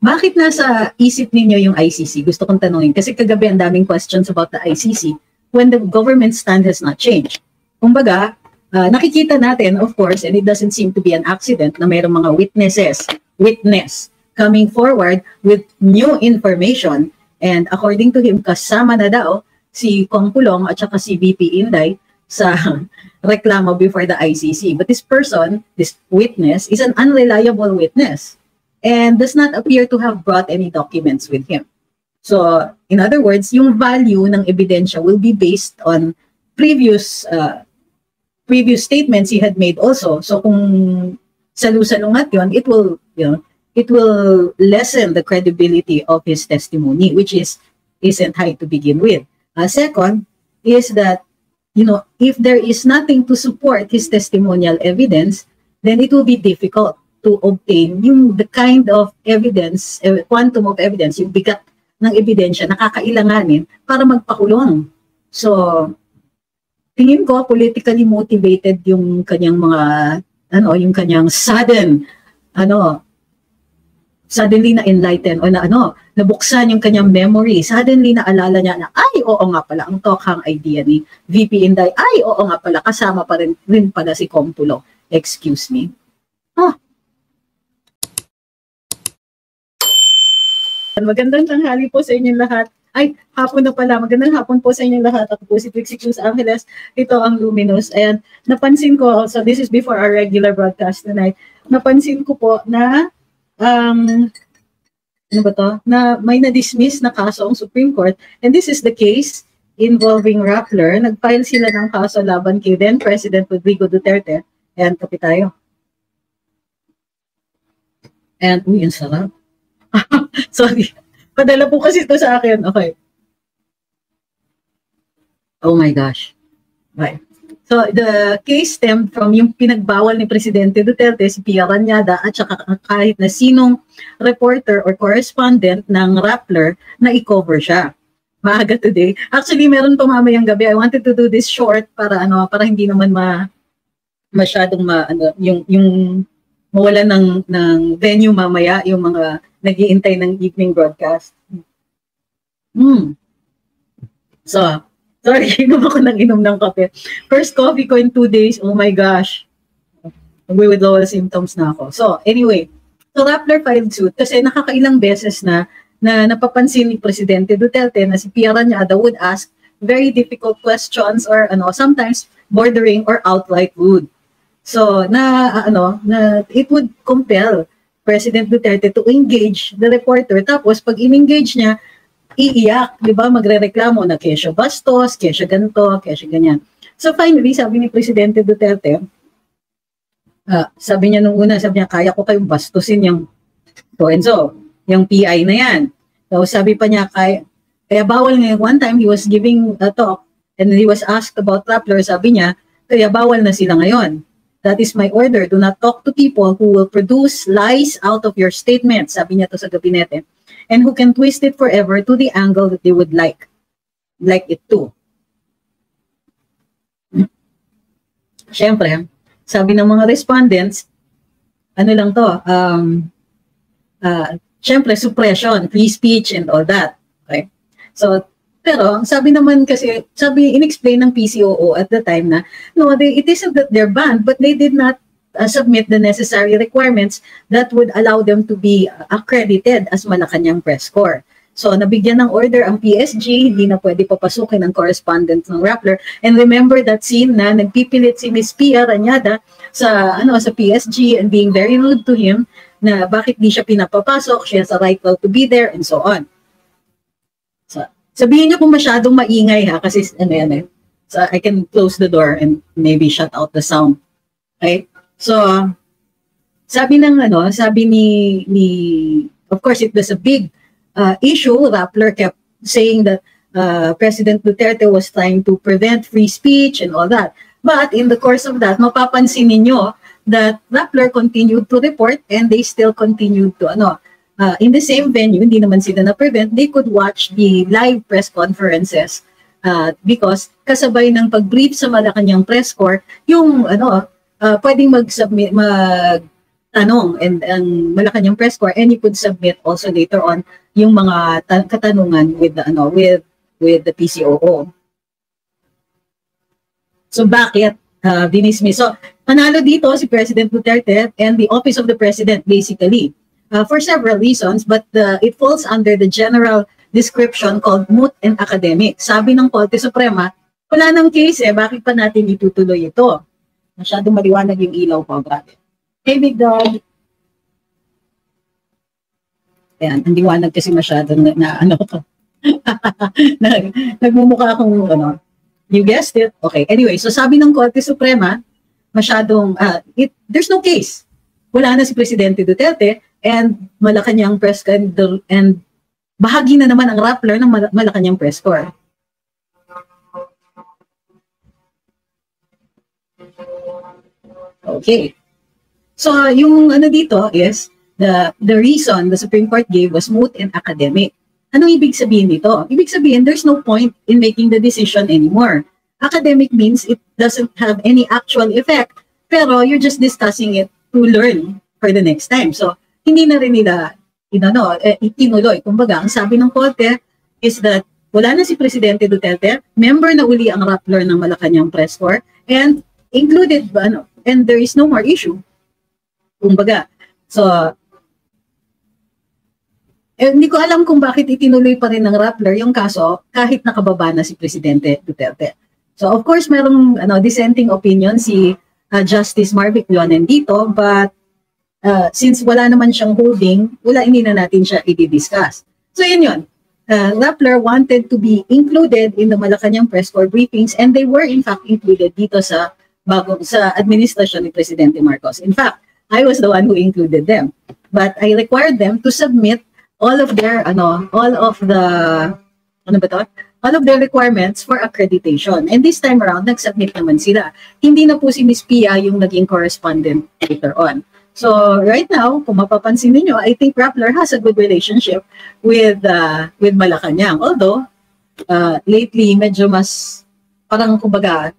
bakit nasa isip ninyo yung ICC? Gusto kong tanungin. Kasi kagabi ang daming questions about the ICC when the government stand has not changed. Kumbaga, nakikita natin, of course, and it doesn't seem to be an accident na mayroong mga witness coming forward with new information. And according to him, kasama na daw si Kong Pulong at saka si VP Inday sa reklamo before the ICC. But this person, this witness, is an unreliable witness and does not appear to have brought any documents with him. So, in other words, yung value ng ebidensya will be based on previous statements he had made also. So, kung salu-salungat yun, it will lessen the credibility of his testimony, which isn't high to begin with. Second is that, if there is nothing to support his testimonial evidence, then it will be difficult to obtain the kind of evidence, quantum of evidence, yung bigat ng ebidensya na kakailanganin para magpakulong. So, tingin ko politically motivated yung kanyang yung kanyang suddenly na-enlighten o nabuksan yung kanyang memory. Suddenly naalala niya na, ay, oo nga pala, ang tokhang idea ni VP Inday, ay, oo nga pala, kasama pa rin pala si Kong Pulong. Excuse me. Magandang tanghali po sa inyong lahat. Ay, hapon na pala. Magandang hapon po sa inyong lahat. Ako po si Trixie Cruz Angeles. Ito ang Luminous. Ayan, napansin ko, so this is before our regular broadcast tonight, napansin ko po na na may na-dismiss na kaso ang Supreme Court, and this is the case involving Rappler. Nag-file sila ng kaso laban kay then President Rodrigo Duterte. Ayan, kapi tayo. And, ang sarap. Sorry. Padala po kasi ito sa akin. Okay. Oh my gosh. Right. So, the case stemmed from yung pinagbawal ni Presidente Duterte, si Pia Ranyada, at saka kahit na sinong reporter or correspondent ng Rappler na i-cover siya. Maaga today. Actually, meron pa mamayang gabi. I wanted to do this short para hindi naman masyadong yung mawala ng venue mamaya, yung mga nag-iintay ng evening broadcast. So, sorry, inom ako ng kape. First coffee ko in 2 days. Oh my gosh. Nag-withdrawal symptoms na ako. So, anyway. So, Rappler filed suit kasi nakakailang beses na napapansin ni Presidente Duterte na si Pia Ranyada would ask very difficult questions or sometimes bordering or outright rude. So, it would compel President Duterte to engage the reporter. Tapos, pag in-engage niya, iiyak, di ba? Magre-reklamo na kesyo bastos, kesyo ganito, kesyo ganyan. So, finally, sabi ni Presidente Duterte, sabi niya nung una, kaya ko kayong bastusin yung so and so, yung PI na yan. So, sabi pa niya, kaya bawal ngayon. One time, he was giving a talk and he was asked about Rappler. Sabi niya, kaya bawal na sila ngayon. That is my order. Do not talk to people who will produce lies out of your statements, sabi niya to sa gabinete, and who can twist it forever to the angle that they would like it to. Siyempre, sabi ng mga respondents, siyempre, suppression, free speech, and all that. Okay? So, pero, sabi naman kasi, in-explain ng PCOO at the time na, no, it isn't that they're banned, but they did not submit the necessary requirements that would allow them to be accredited as Malacanang press corps. So, nabigyan ng order ang PSG, hindi na pwede papasukin ang correspondent ng Rappler. And remember that scene na nagpipilit si Miss Pia Ranyada sa PSG and being very rude to him na bakit di siya pinapapasok, she has a right to be there, and so on. So, sabihin niyo kung masyadong maingay ha, kasi so I can close the door and maybe shut out the sound. Okay? So, sabi ni of course, it was a big issue. Rappler kept saying that President Duterte was trying to prevent free speech and all that. But in the course of that, mapapansin ninyo that Rappler continued to report and they still continued to in the same venue, hindi naman sila na-prevent, they could watch the live press conferences because kasabay ng pag-brief sa Malacanang press corps, yung pwedeng tanong and ang Malacanang press corps, and you could submit also later on yung mga katanungan with the with the PCOO. So bakit dinismiss? So panalo dito si President Duterte and the Office of the President basically for several reasons, but it falls under the general description called moot and academic. Sabi ng Korte Suprema, wala nang case bakit pa natin itutuloy ito? Masyadong maliwanag yung ilaw ko, grabe. Hey, big dog. Ayan, ang liwanag kasi masyado na ano ko. Nagmumukha akong, ano, you guessed it. Okay, anyway, so sabi ng Korte Suprema, masyadong, there's no case. Wala na si Presidente Duterte and Malacanang press and bahagi na naman ang Rappler ng Malacanang press corps. Okay. So, yung ano dito is, the reason the Supreme Court gave was moot and academic. Anong ibig sabihin dito? Ibig sabihin, there's no point in making the decision anymore. Academic means it doesn't have any actual effect, pero you're just discussing it to learn for the next time. So, hindi na rin nila, itinuloy. Kumbaga, ang sabi ng Korte is that wala na si Presidente Duterte, member na uli ang Rappler ng Malacanang press corps, and included, and there is no more issue. Kumbaga, so, hindi ko alam kung bakit itinuloy pa rin ng Rappler yung kaso kahit nakababa na si Presidente Duterte. So, of course, merong dissenting opinion si Justice Marvick Leonen dito, but since wala naman siyang holding, hindi na natin siya i-discuss. So, yun. Rappler wanted to be included in the Malacanang press corps briefings, and they were in fact included dito sa administrasyon ni Presidente Marcos. In fact, I was the one who included them. But I required them to submit all of their requirements for accreditation. And this time around, nag-submit naman sila. Hindi na po si Ms. Pia yung naging correspondent later on. So right now, kung mapapansin niyo, I think Rappler has a good relationship with Malacanang. Although lately medyo mas parang kumbaga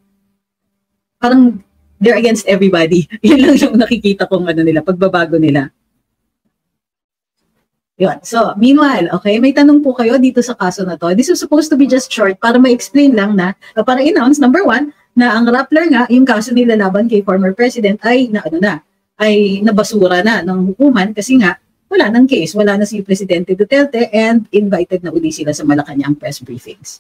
parang they're against everybody. Yun lang yung nakikita kong nila, pagbabago nila. Yun. So, meanwhile, okay, may tanong po kayo dito sa kaso na to. This is supposed to be just short para ma-explain lang na, para announce, number one, na ang Rappler nga, yung kaso nila laban kay former president ay nabasura na ng hukuman kasi nga, wala nang case, wala na si Presidente Duterte and invited na uli sila sa Malacanang press briefings.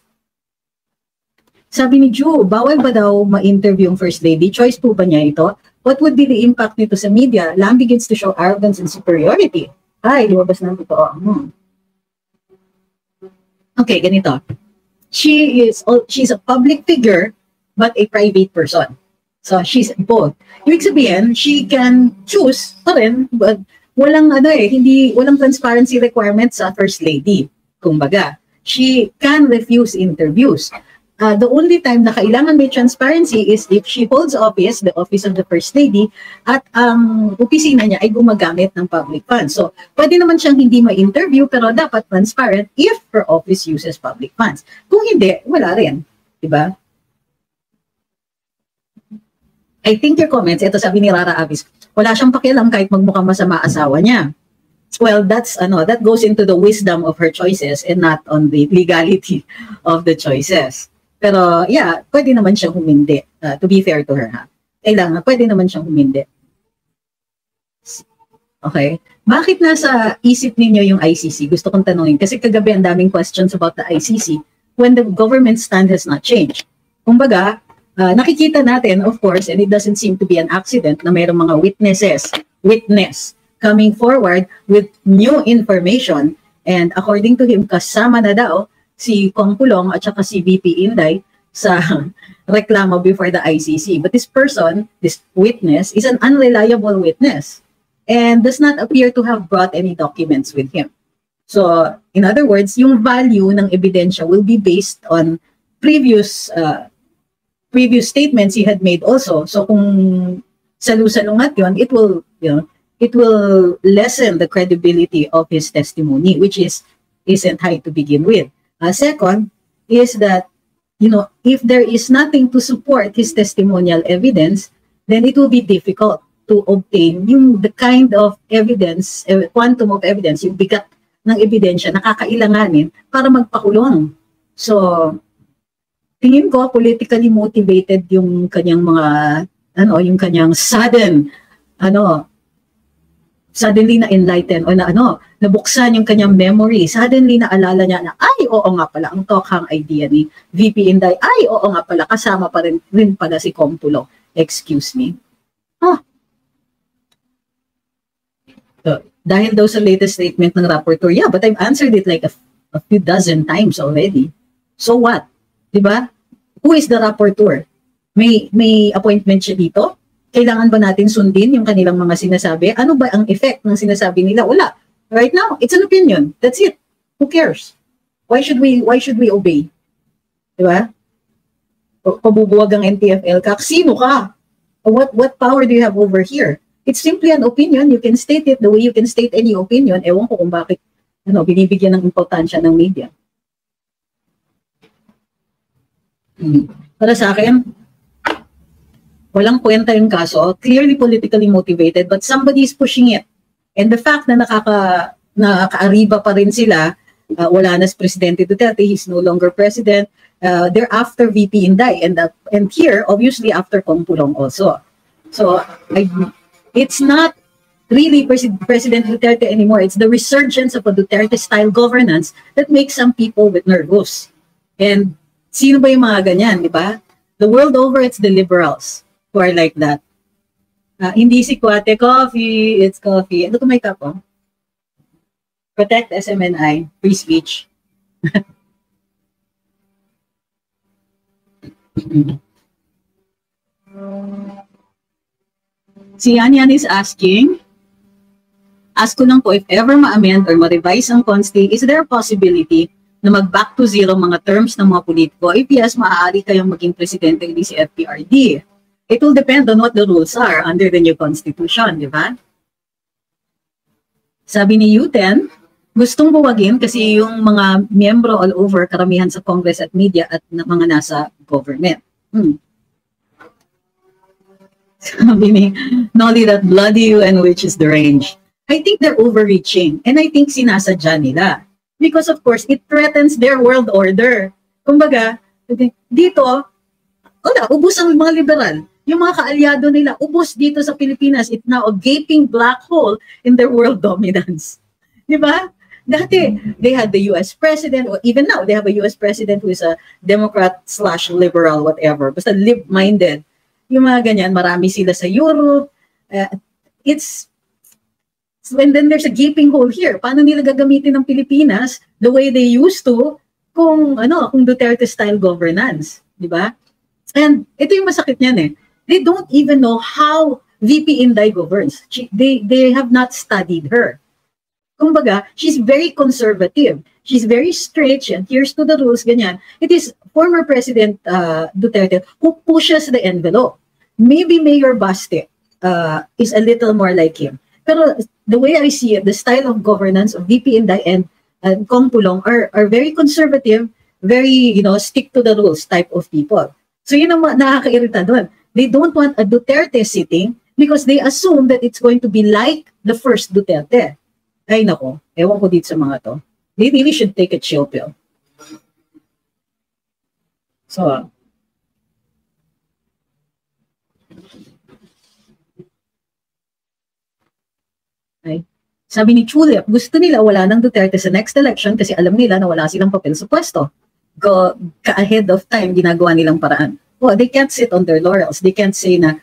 Sabi ni Ju, bawal ba daw ma-interview yung First Lady? Choice po ba niya ito? What would be the impact nito sa media? Lam begins to show arrogance and superiority. Ay, lumabas na ito. Okay, ganito. She's a public figure, but a private person. So, she's both. Ibig sabihin, she can choose pa rin, but walang transparency requirements sa First Lady. Kumbaga, she can refuse interviews. The only time na kailangan may transparency is if she holds office, the office of the First Lady, at ang opisina niya ay gumagamit ng public funds. So, pwede naman siyang hindi ma-interview, pero dapat transparent if her office uses public funds. Kung hindi, wala rin. Diba? I think your comments, ito sabi ni Rara Avis, wala siyang pakialam kahit magmukhang masama asawa niya. Well, that goes into the wisdom of her choices and not on the legality of the choices. Pero, yeah, pwede naman siyang humindi. To be fair to her, ha? Kailangan, pwede naman siyang humindi. Okay? Bakit nasa isip ninyo yung ICC? Gusto kong tanungin. Kasi kagabi ang daming questions about the ICC when the government stand has not changed. Kumbaga, nakikita natin, of course, and it doesn't seem to be an accident na mayroong mga witness coming forward with new information. And according to him, kasama na daw si Kong Pulong at saka si VP Inday sa reklamo before the ICC. But this person, this witness, is an unreliable witness and does not appear to have brought any documents with him. So, in other words, yung value ng ebidensya will be based on previous statements he had made also. So, kung salu-salungat yun, it will lessen the credibility of his testimony, which isn't high to begin with. Second is that, if there is nothing to support his testimonial evidence, then it will be difficult to obtain yung the kind of evidence, quantum of evidence, yung bigat ng ebidensya na kakailanganin para magpakulong. So, tingin ko politically motivated yung kanyang mga yung kanyang suddenly na enlighten o nabuksan yung kanyang memory. Suddenly naalala niya na ay oo nga pala ang tokhang idea ni VP Inday. Ay oo nga pala kasama pa rin pala si Kompulo. Excuse me. So, dahil daw sa latest statement ng rapporteur, yeah, but I've answered it like a few dozen times already. So what? Diba? Who is the rapporteur? May appointment siya dito? Kailangan ba natin sundin yung kanilang mga sinasabi? Ano ba ang effect ng sinasabi nila? Wala. Right now, it's an opinion. That's it. Who cares? Why should we obey? Diba? Pabubuwag ang NTFL ka. Sino ka? What power do you have over here? It's simply an opinion. You can state it the way you can state any opinion. Ewan ko kung bakit binibigyan ng importansya ng media. Para sa akin, walang kwenta yung kaso, clearly politically motivated, but somebody is pushing it. And the fact na nakakaariba pa rin sila, wala na si Presidente Duterte, he's no longer president, they're after VP Inday, and here, obviously, after Kompulong also. So, it's not really President Duterte anymore, it's the resurgence of a Duterte-style governance that makes some people with nervous. And sino ba yung mga ganyan, di ba? The world over, it's the liberals who are like that. Hindi si Kuwate, coffee, it's coffee. Ano kung may kapo? Protect SMNI, free speech. Si Yan is asking, ask ko lang po if ever ma-amend or ma-revise ang consti, is there a possibility na mag-back to zero mga terms ng mga politiko? If yes, maaari kayong maging presidente hindi si FPRD. It will depend on what the rules are under the new constitution, di ba? Sabi ni Uten, gustong buwagin kasi yung mga miyembro all over, karamihan sa Congress at media at mga nasa government. Sabi ni Nolly, that bloody and which is the range. I think they're overreaching and I think sinasadya nila. Because of course, it threatens their world order. Kumbaga, dito, ubos ang mga liberal. Yung mga kaalyado nila, ubos dito sa Pilipinas. It's now a gaping black hole in their world dominance. Diba? Dati, they had the US president, or even now, they have a US president who is a Democrat/liberal, whatever. Basta lib-minded. Yung mga ganyan, marami sila sa Europe. And then there's a gaping hole here. Paano nila gagamitin ng Pilipinas the way they used to kung Duterte-style governance. Diba? And ito yung masakit niyan eh. They don't even know how VP Inday governs. They have not studied her. Kumbaga, she's very conservative. She's very strict. She adheres to the rules, ganyan. It is former President Duterte who pushes the envelope. Maybe Mayor Baste is a little more like him. Pero the way I see it, the style of governance of VP Inday and Kompulong are very conservative, very, stick to the rules type of people. So yun ang nakakairita doon. They don't want a Duterte sitting because they assume that it's going to be like the first Duterte. Ay nako, ewan ko dito sa mga to. They really should take a chill pill. So, sabi ni Chulip, gusto nila wala ng Duterte sa next election kasi alam nila na wala silang papel sa pwesto. Ka-ahead of time, ginagawa nilang paraan. Well, they can't sit on their laurels. They can't say na,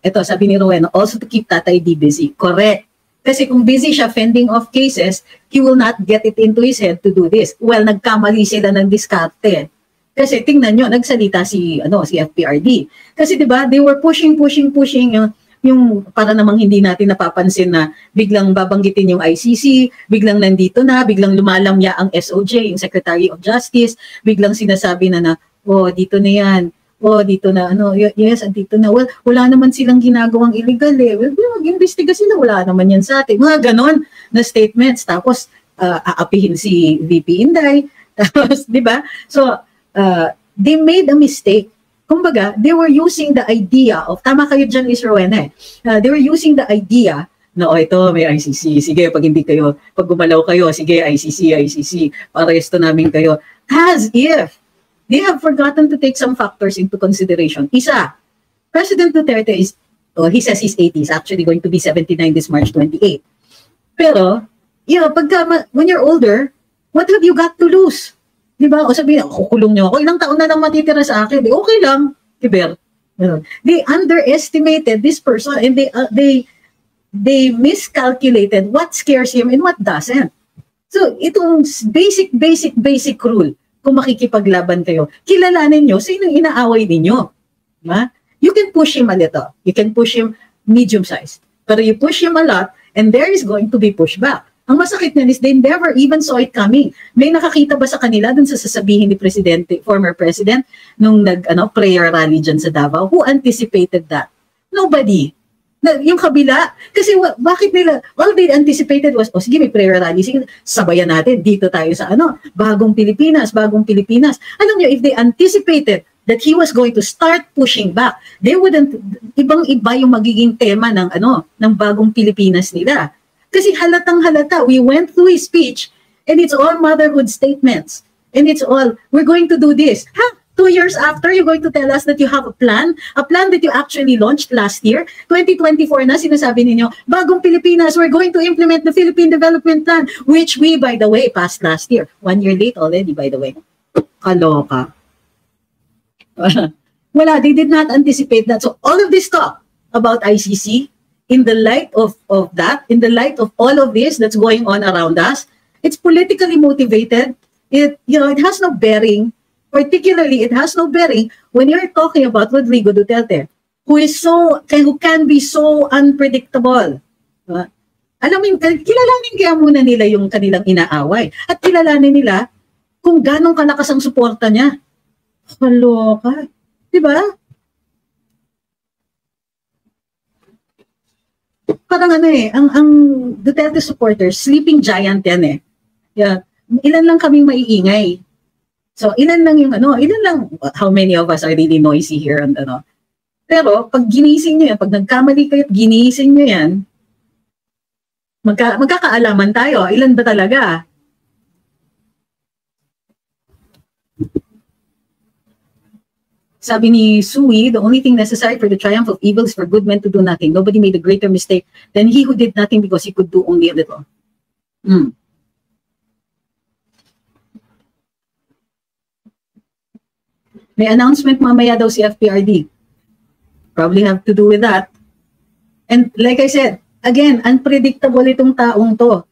ito, sabi ni Rowena, also to keep Tatay D busy. Correct. Kasi kung busy siya fending off cases, he will not get it into his head to do this. Well, nagkamali sila ng diskarte. Kasi tingnan nyo, nagsalita si FPRD. Kasi diba, they were pushing yung para namang hindi natin napapansin na biglang babanggitin yung ICC, biglang nandito na, biglang lumalamya ang SOJ, yung Secretary of Justice, biglang sinasabi na dito na yan, dito na, yes, dito na, well, wala naman silang ginagawang illegal eh, well, mag-imbestiga sila, wala naman yan sa atin, mga ganon na statements, tapos aapihin si VP Inday, tapos, di ba? So, they made a mistake kumbaga, they were using the idea of, tama kayo dyan, Ms. Rowena, they were using the idea na, oh, ito, may ICC. Sige, pag hindi kayo, pag gumalaw kayo, sige, ICC, paresto namin kayo. As if they have forgotten to take some factors into consideration. Isa, President Duterte is, oh, he says he's 80, he's actually going to be 79 this March 28. Pero, when you're older, what have you got to lose? Diba? O sabihin, kukulong nyo ako, ilang taon na lang matitira sa akin. Okay lang, Kiber. They underestimated this person and they miscalculated what scares him and what doesn't. So, itong basic rule, kung makikipaglaban kayo, kilalanin nyo sino inaaway ninyo. Diba? You can push him a little. You can push him medium size. Pero you push him a lot, and there is going to be pushback. Ang masakit niyan is they never even saw it coming. May nakakita ba sa kanila dun sa sasabihin ni former president, nung prayer rally dyan sa Davao? Who anticipated that? Nobody. Yung kabila, kasi bakit nila, all they anticipated was, sige, may prayer rally, sige, sabayan natin, dito tayo sa bagong Pilipinas. Alam nyo, if they anticipated that he was going to start pushing back, they wouldn't, ibang-iba yung magiging tema ng bagong Pilipinas nila. Kasi halatang-halata, we went through his speech, and it's all motherhood statements. And it's all, we're going to do this. 2 years after, you're going to tell us that you have a plan that you actually launched last year. 2024 na, sinasabi ninyo, bagong Pilipinas, we're going to implement the Philippine Development Plan, which we, by the way, passed last year. 1 year late already, by the way. Kaloka. Wala, they did not anticipate that. So all of this talk about ICC, in the light of that, in the light of all of this that's going on around us, it's politically motivated. It has no bearing. Particularly, it has no bearing when you're talking about Rodrigo Duterte, who can be so unpredictable. Alam mo, kilalanin kaya muna nila yung kanilang inaaway. At kilalanin nila kung ganong kalakas ang suporta niya. Kaloka. Diba? Parang ang Duterte supporters, sleeping giant yan . Yeah. Ilan lang kaming maiingay. So, ilan lang, how many of us are really noisy here and Pero, pag ginising nyo yan, pag nagkamali kayo at ginising nyo yan, magkakaalaman tayo. Ilan ba talaga? Sabi ni Sui, the only thing necessary for the triumph of evil is for good men to do nothing. Nobody made a greater mistake than he who did nothing because he could do only a little. May announcement mamaya daw si FPRD. Probably have to do with that. And like I said, again, unpredictable itong taong to.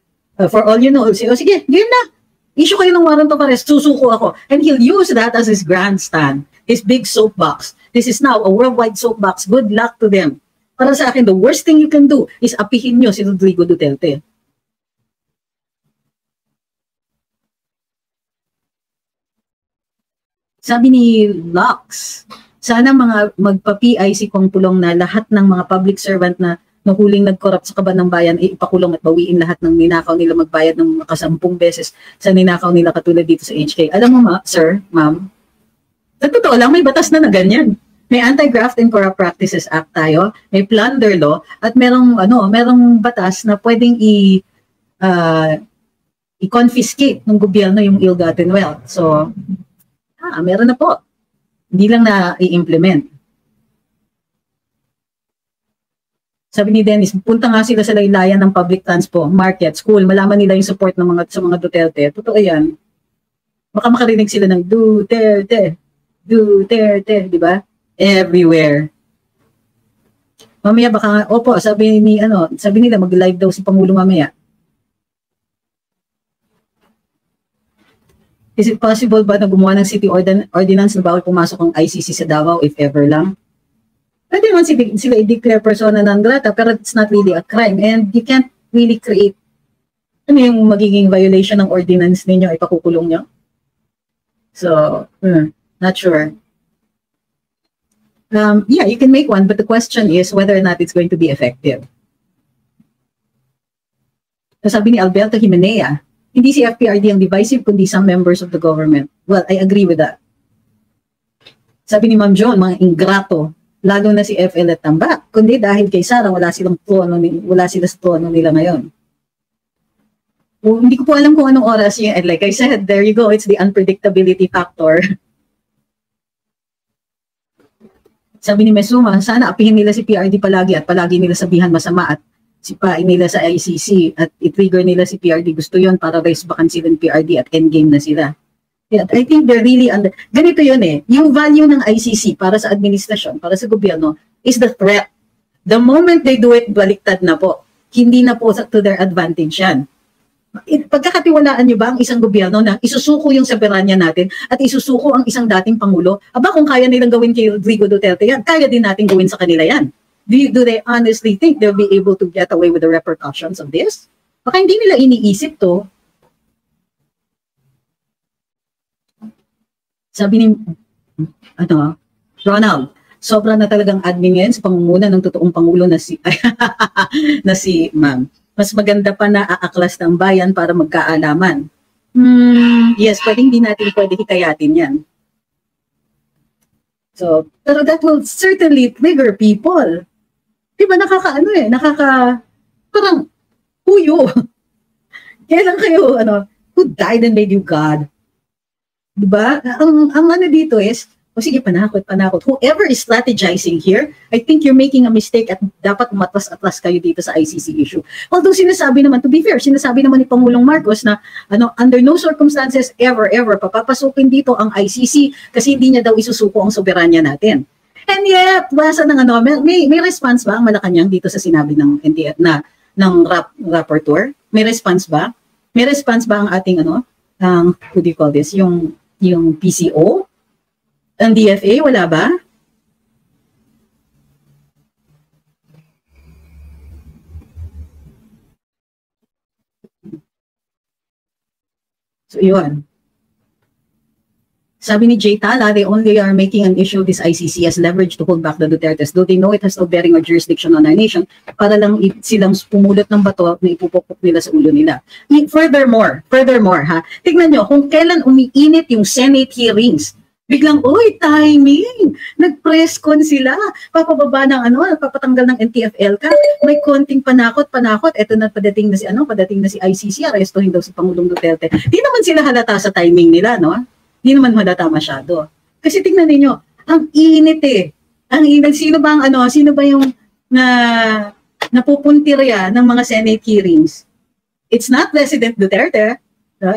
For all you know, sige, game na. Issue kayo ng warrant of arrest, susuko ako. And he'll use that as his grandstand, his big soapbox. This is now a worldwide soapbox. Good luck to them. Para sa akin, the worst thing you can do is apihin nyo si Rodrigo Duterte. Sabi ni Lux, sana magpa-PIC kung pulong na lahat ng mga public servant na nahuling nag-corrupt sa kaban ng bayan, ipakulong at bawiin lahat ng ninakaw nila, magbayad ng makasampung beses sa ninakaw nila katulad dito sa HK. Alam mo sir, ma'am, sa totoo lang, may batas na ganyan. May Anti-Graft and Corrupt Practices Act tayo, may plunder law, at merong batas na pwedeng i-confiscate ng gobyerno yung ill-gotten wealth. So, meron na po. Hindi lang na i-implement. Sabi ni Dennis, punta nga sila sa laylayan ng public transport, market, school, malaman nila yung support ng sa mga Duterte. Totoo yan. Baka makarinig sila ng Duterte, di ba? Everywhere. Mamaya baka, sabi nila mag-live daw si Pangulo mamaya. Is it possible ba na gumawa ng city ordinance na bawal pumasok ang ICC sa Davao if ever lang? Pwede naman sila i-declare persona non grata, pero it's not really a crime and you can't really create yung magiging violation ng ordinance ninyo, ipakukulong nyo. So, not sure. Yeah, you can make one, but the question is whether or not it's going to be effective. Sabi ni Alberto Jimenea, hindi si FPRD ang divisive, kundi some members of the government. Well, I agree with that. Sabi ni Ma'am John, mga ingrato, lalo na si FL at Tambak. Kundi dahil kay Sara, wala sila sa trono nila ngayon. Hindi ko po alam kung anong oras yun. And like I said, there you go, it's the unpredictability factor. Sabi ni Mesuma, sana apihin nila si PRD palagi at palagi nila sabihan masama at sipain nila sa ICC at i-trigger nila si PRD. Gusto yon para raise bakan sila ng PRD at endgame na sila. Yeah, I think they're really ganito yun eh. Yung value ng ICC para sa administrasyon, para sa gobyerno, is the threat. The moment they do it, baliktad na po. Hindi na po to their advantage yan. Pagkakatiwalaan nyo ba ang isang gobyerno na isusuko yung soberanya natin at isusuko ang isang dating Pangulo? Aba, kung kaya nilang gawin kay Rodrigo Duterte yan, kaya din natin gawin sa kanila yan. Do they honestly think they'll be able to get away with the repercussions of this? Baka hindi nila iniisip to. Sabi ni Ronald, sobra na talagang admin ngayon sa pangunguna ng totoong Pangulo na si na si Ma'am. Mas maganda pa na aaklas ng bayan para magkaalaman. Yes, pwedeng hindi natin pwede hikayatin yan. So, pero that will certainly trigger people. Diba parang huyo. Kailan kayo, who died and made you God? Diba? Ang dito is, sige, panakot. Whoever is strategizing here, I think you're making a mistake at dapat matras-atras kayo dito sa ICC issue. Although sinasabi naman, to be fair, sinasabi naman ni Pangulong Marcos na under no circumstances ever papapasukin dito ang ICC kasi hindi niya daw isusuko ang soberanya natin. And yet, basa ng may response ba ang Malacanang dito sa sinabi ng NTF ng rapporteur? May response ba? May response ba ang ating who do you call this? Yung PCO? Ang DFA, wala ba? So, yun. Sabi ni Jay Tala, they only are making an issue of this ICC as leverage to hold back the Dutertes, though they know it has no bearing or jurisdiction on our nation, para lang silang pumulot ng bato na ipupukpok nila sa ulo nila. Furthermore, tignan nyo, kung kailan umiinit yung Senate hearings, biglang, timing! Nag-press con sila. Papababa ng papatanggal ng NTF-ELCA ka. May konting panakot. Eto na padating na si ICC, arestuhin daw si Pangulong Duterte. Di naman sila halata sa timing nila, no? Di naman halata masyado. Kasi tingnan niyo, ang init eh. Ang init. Sino ba yung napupuntirya ng mga Senate hearings? It's not President Duterte.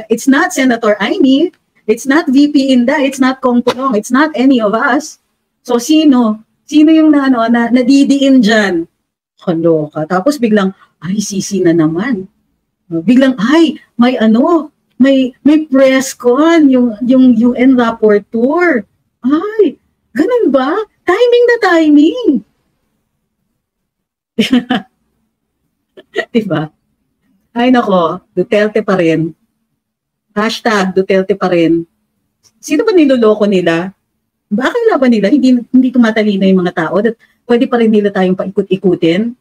It's not Senator Amy. It's not VP Inda, it's not Kong Pulong, it's not any of us. So sino yung nadidiin diyan? Kaloka. Tapos biglang ICC na naman. Biglang may press con yung UN rapporteur. Ay, ganun ba? Timing na timing. Diba? Ay nako, Duterte pa rin. #Duterte pa rin. Sino ba niloloko nila? Bakit ba nila? Hindi tumatalino yung mga tao that pwede pa rin nila tayong paikot-ikutin.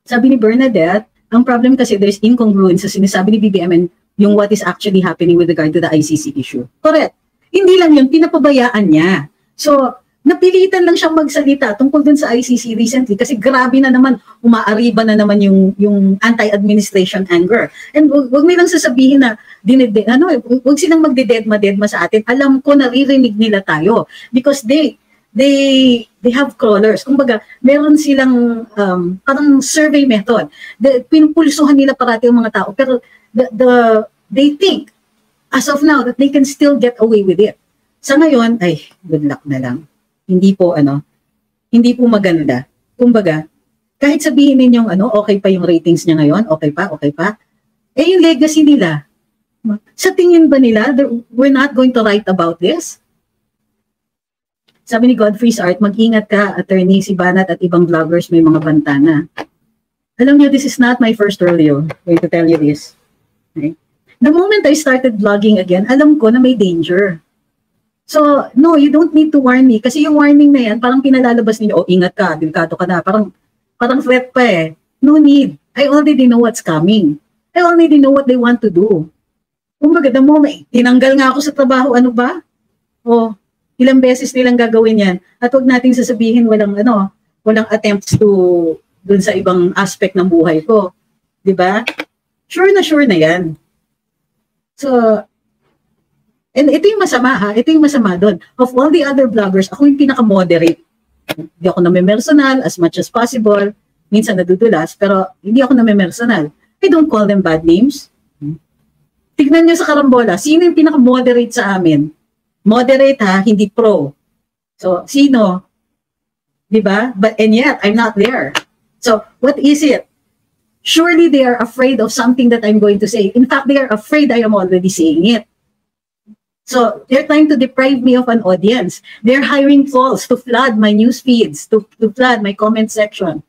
Sabi ni Bernadette, ang problem kasi there's incongruence sa sinasabi ni BBM yung what is actually happening with regard to the ICC issue. Correct. Hindi lang yun, pinapabayaan niya. So, napilitan lang siyang magsalita tungkol dun sa ICC recently kasi grabe na naman, umaariba na naman yung anti-administration anger. And wag nilang sasabihin na wag silang magdededma-dedma sa atin. Alam ko naririnig nila tayo because they have crawlers. Kumbaga, meron silang parang survey method. Pinupulsuhan nila parati yung mga tao pero they think as of now that they can still get away with it. Sa ngayon, good luck na lang. Hindi po maganda. Kumbaga, kahit sabihin ninyong okay pa yung ratings niya ngayon, okay pa. Yung legacy nila, sa tingin ba nila, we're not going to write about this? Sabi ni Godfrey's Art, mag-ingat ka, attorney, si Banat at ibang vloggers may mga bantana. Alam niyo, this is not my first rodeo. Going to tell you this. Okay? The moment I started vlogging again, alam ko na may danger. So, no, you don't need to warn me. Kasi yung warning na yan, parang pinalalabas ninyo, ingat ka, delikado ka na. Parang threat pa eh. No need. I already know what's coming. I already know what they want to do. Kumbaga, the moment, tinanggal nga ako sa trabaho, ano ba? O, ilang beses nilang gagawin yan. At huwag nating sasabihin walang attempts to dun sa ibang aspect ng buhay ko. 'Di ba? Sure na yan. So, and ito yung masama ha, ito yung masama doon. Of all the other vloggers, ako yung pinaka-moderate. Hindi ako name-personal as much as possible. Minsan nadudulas, pero hindi ako name-personal. I don't call them bad names. Tignan nyo sa karambola, sino yung pinaka-moderate sa amin? Moderate ha, hindi pro. So, sino? Diba? And yet, I'm not there. So, what is it? Surely they are afraid of something that I'm going to say. In fact, they are afraid I am already saying it. So, they're trying to deprive me of an audience. They're hiring trolls to flood my news feeds, to flood my comment section.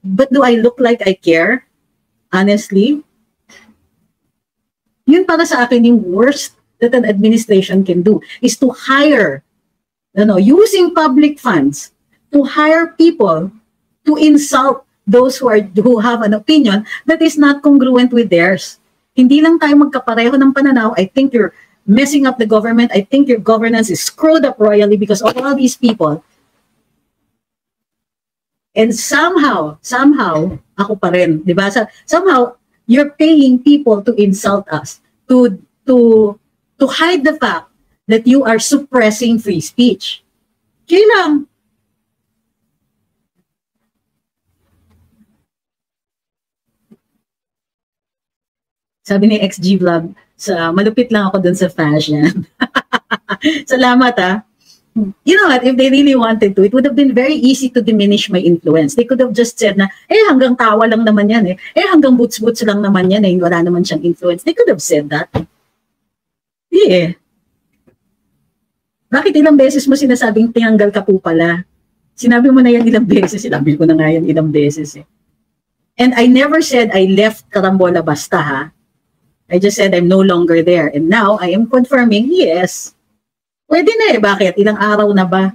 But do I look like I care? Honestly? Yun para sa akin yung worst that an administration can do is to hire, using public funds, to hire people to insult those who have an opinion that is not congruent with theirs. Hindi lang tayo magkapareho ng pananaw. I think you're messing up the government. I think your governance is screwed up royally because of all these people. And somehow, ako pa rin, di ba? Somehow, you're paying people to insult us, to hide the fact that you are suppressing free speech. Kaya lang, sabi ni XG Vlog, malupit lang ako dun sa fashion. Salamat ah. You know what, if they really wanted to, it would have been very easy to diminish my influence. They could have just said na, hanggang tawa lang naman yan hanggang boots-boots lang naman yan wala naman siyang influence. They could have said that. Yeah. Bakit ilang beses mo sinasabing tinanggal ka po pala? Sinabi mo na yan ilang beses, sinabi ko na nga yan ilang beses And I never said I left Karambola basta ha. I just said I'm no longer there. And now, I am confirming, yes. Pwede na Bakit? Ilang araw na ba?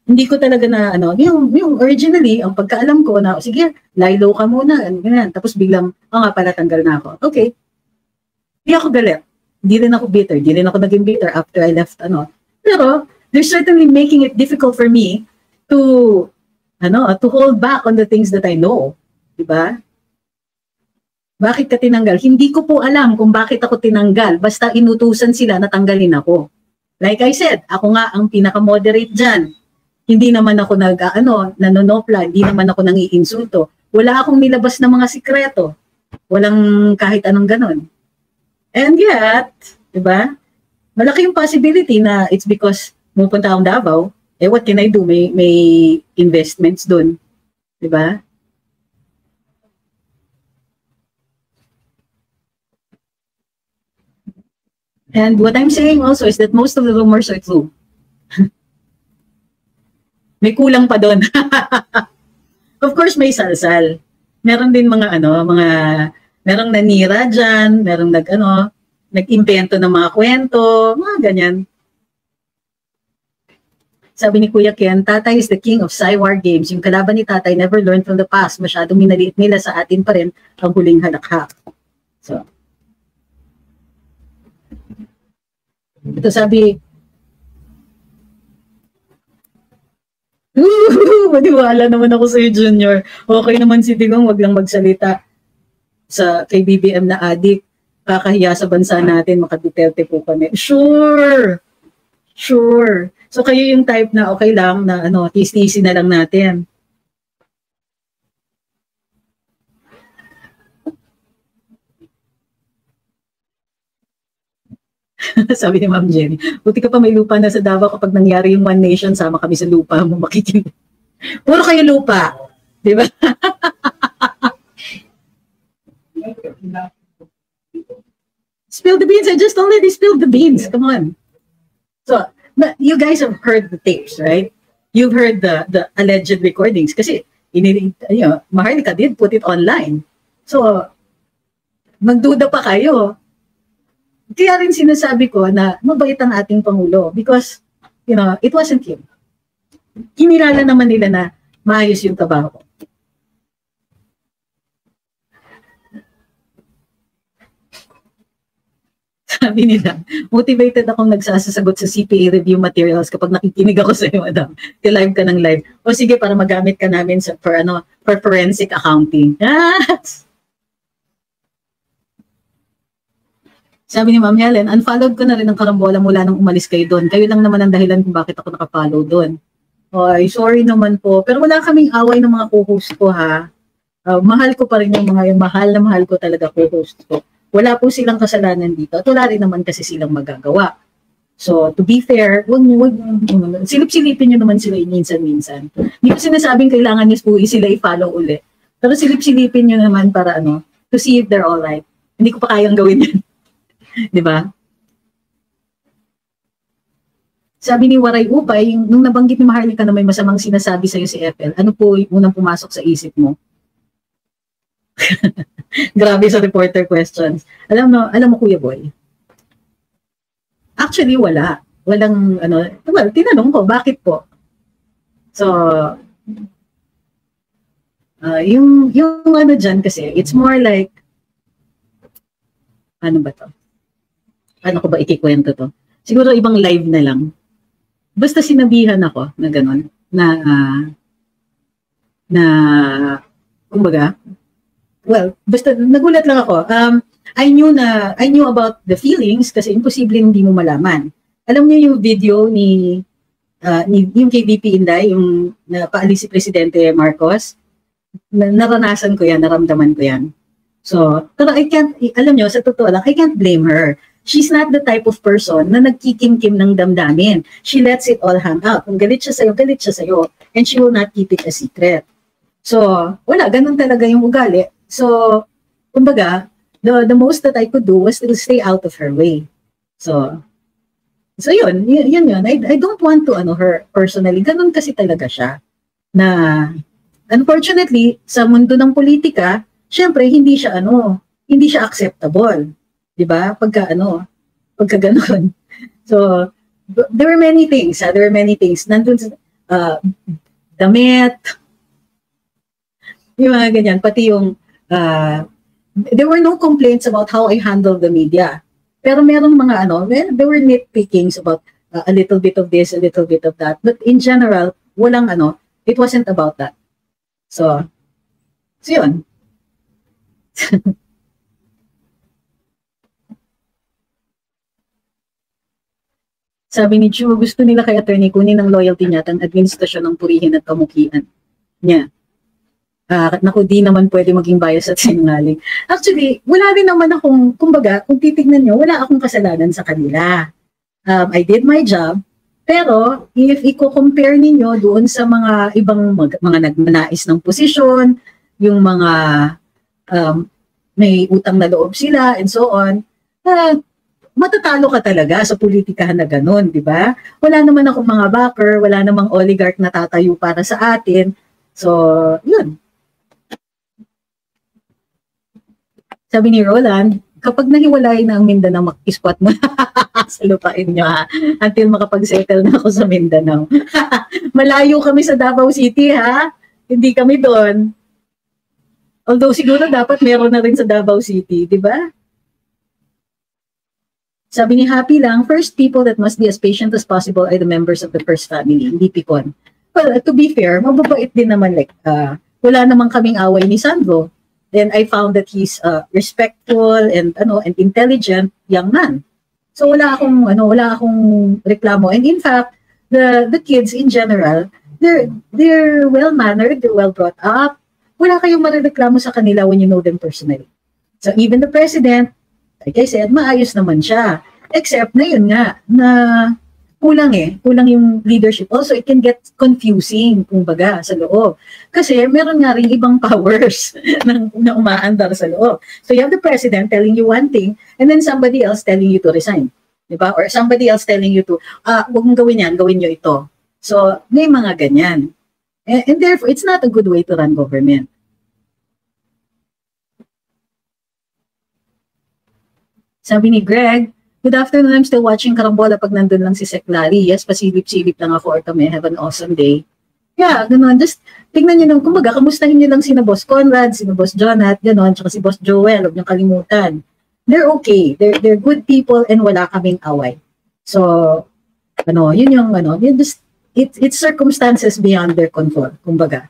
Hindi ko talaga na, yung originally, ang pagkaalam ko na, sige, lie low ka muna. Ganyan. Tapos biglang, nga pala, tanggal na ako. Okay. Hindi ako galit. Hindi rin ako bitter. Hindi rin ako naging bitter after I left, Pero, they're certainly making it difficult for me to hold back on the things that I know. Diba? Bakit ka tinanggal? Hindi ko po alam kung bakit ako tinanggal. Basta inutusan sila na tanggalin ako. Like I said, ako nga ang pinaka-moderate dyan. Hindi naman ako nanonopla, hindi naman ako nang-iinsulto. Wala akong nilabas na mga sikreto. Walang kahit anong ganon. And yet, diba? Malaki yung possibility na it's because pupunta akong Davao. What can I do? May investments dun. Diba? And what I'm saying also is that most of the rumors are true. May kulang pa doon. Of course, may salsal. Meron din merong nanira dyan, merong nag-impento ng mga kwento, mga ganyan. Sabi ni Kuya Ken, Tatay is the king of Cywar games. Yung kalaban ni Tatay never learned from the past. Masyadong minaliit nila sa atin pa rin ang huling halakhak. So, ito sabi, maniwala naman ako sa'yo, Junior. Okay naman si Tigong, wag lang magsalita kay BBM na adik. Kakahiya sa bansa natin, makaduterte po kami. Sure. So kayo yung type na okay lang na tis-tisi na lang natin. Sabi ni Ma'am Jenny, buti ka pa may lupa na sa Davao kapag nangyari yung One Nation, sama kami sa lupa mo, makikinig. Puro kayo lupa. Di ba? Spill the beans. I just already spilled the beans. Come on. So, you guys have heard the tapes, right? You've heard the alleged recordings. Kasi, Maharlika did put it online. So, magduda pa kayo. Kaya rin sinasabi ko na mabait ang ating Pangulo because, it wasn't him. Kinilala naman nila na maayos yung trabaho. Sabi nila, motivated akong nagsasagot sa CPA review materials kapag nakikinig ako sa iyo, madam. Live ka ng live. O sige, para magamit ka namin for forensic accounting. Yes! Sabi ni Ma'am Helen, unfollowed ko na rin ang karambola mula nung umalis kayo doon. Kayo lang naman ang dahilan kung bakit ako nakafollow doon. Ay, sorry naman po. Pero wala kaming away ng mga co-host ko, ha. Mahal ko pa rin yung mga mahal na mahal ko talaga co-host ko. Wala po silang kasalanan dito. At wala rin naman kasi silang magagawa. So, to be fair, silip-silipin nyo naman sila minsan-minsan. Hindi ko sinasabing kailangan nyo po sila i-follow uli. Pero silip-silipin nyo naman para to see if they're alright. Hindi ko pa kayang gawin yan. Di ba? Sabi ni Waray Upay, nung nabanggit ni Maharlika na may masamang sinasabi sa'yo si FL, ano po yung unang pumasok sa isip mo? Grabe sa reporter questions. Alam mo Kuya Boy, actually wala. Walang well, tinanong ko, bakit po? So, yung dyan kasi, it's more like, ano ba to? Ano ko ba ikikwento to? Siguro ibang live na lang. Basta sinabihan ako na gano'n, na kumbaga, well, basta nagulat lang ako. I knew about the feelings kasi imposible hindi mo malaman. Alam niyo yung video ni yung kay VP Inday, yung napaalis si Presidente Marcos, naranasan ko yan, naramdaman ko yan. So, pero alam niyo, sa totoo lang, I can't blame her. She's not the type of person na nagkikimkim ng damdamin. She lets it all hang out. Kung galit siya sa'yo. And she will not keep it a secret. So, wala, ganun talaga yung ugali. So, kumbaga, the most that I could do was to stay out of her way. So yun. I don't want to her personally. Ganun kasi talaga siya. Na, unfortunately, sa mundo ng politika, syempre, hindi siya acceptable. Diba? Pagka ganun. So, there were many things. Nandun damit, yung mga ganyan. Pati yung, there were no complaints about how I handle the media. Pero merong mga there were nitpickings about a little bit of this, a little bit of that. But in general, walang it wasn't about that. So yun. Sabi ni Chu, gusto nila kay attorney kunin ng loyalty niya at ang administrasyon ng purihin at kamukian niya. Naku, di naman pwede maging bias at sinungaling. Actually, wala rin naman akong, kumbaga, kung titignan nyo, wala akong kasalanan sa kanila. I did my job, pero if i-compare ninyo doon sa mga ibang mga nagmanais ng posisyon, yung mga may utang na loob sila, and so on, matatalo ka talaga sa politikahan na ganun, di ba? Wala naman akong mga backer, wala namang oligarch na tatayo para sa atin. So, yun. Sabi ni Roland, kapag nahiwalay na ang Mindanao, mag-iskwat mo sa lupain nyo ha, until makapag-settle na ako sa Mindanao. Malayo kami sa Davao City ha, hindi kami doon. Although siguro dapat meron na rin sa Davao City, di ba? Sabi ni Happy lang, first people that must be as patient as possible are the members of the first family, hindi pikon. Well, to be fair, mababait din naman wala namang kaming away ni Sandro. Then I found that he's respectful and intelligent young man. So wala akong reklamo. And in fact, the kids in general, they're well-mannered, they're well brought up. Wala kayong marereklamo sa kanila when you know them personally. So even the president, like I said, maayos naman siya. Except na yun nga, na kulang yung leadership. Also, it can get confusing, kumbaga, sa loob. Kasi meron nga rin ibang powers na umaandar sa loob. So you have the president telling you one thing, and then somebody else telling you to resign. Diba? Or somebody else telling you to, huwag mong gawin yan, gawin nyo ito. So, may mga ganyan. And therefore, it's not a good way to run government. Sabi ni Greg, good afternoon, I'm still watching Karambola pag nandun lang si Sec Larry. Yes, pasilip-silip lang ako or kami, have an awesome day. Yeah, gano'n. Just tingnan nyo lang, kumbaga, kamustahin nyo lang sina Boss Conrad, sina Boss Jonat, gano'n, tsaka si Boss Joel, huwag nyo kalimutan. they're okay. They're good people and wala kaming away. So, yun yung, it's circumstances beyond their control, kumbaga.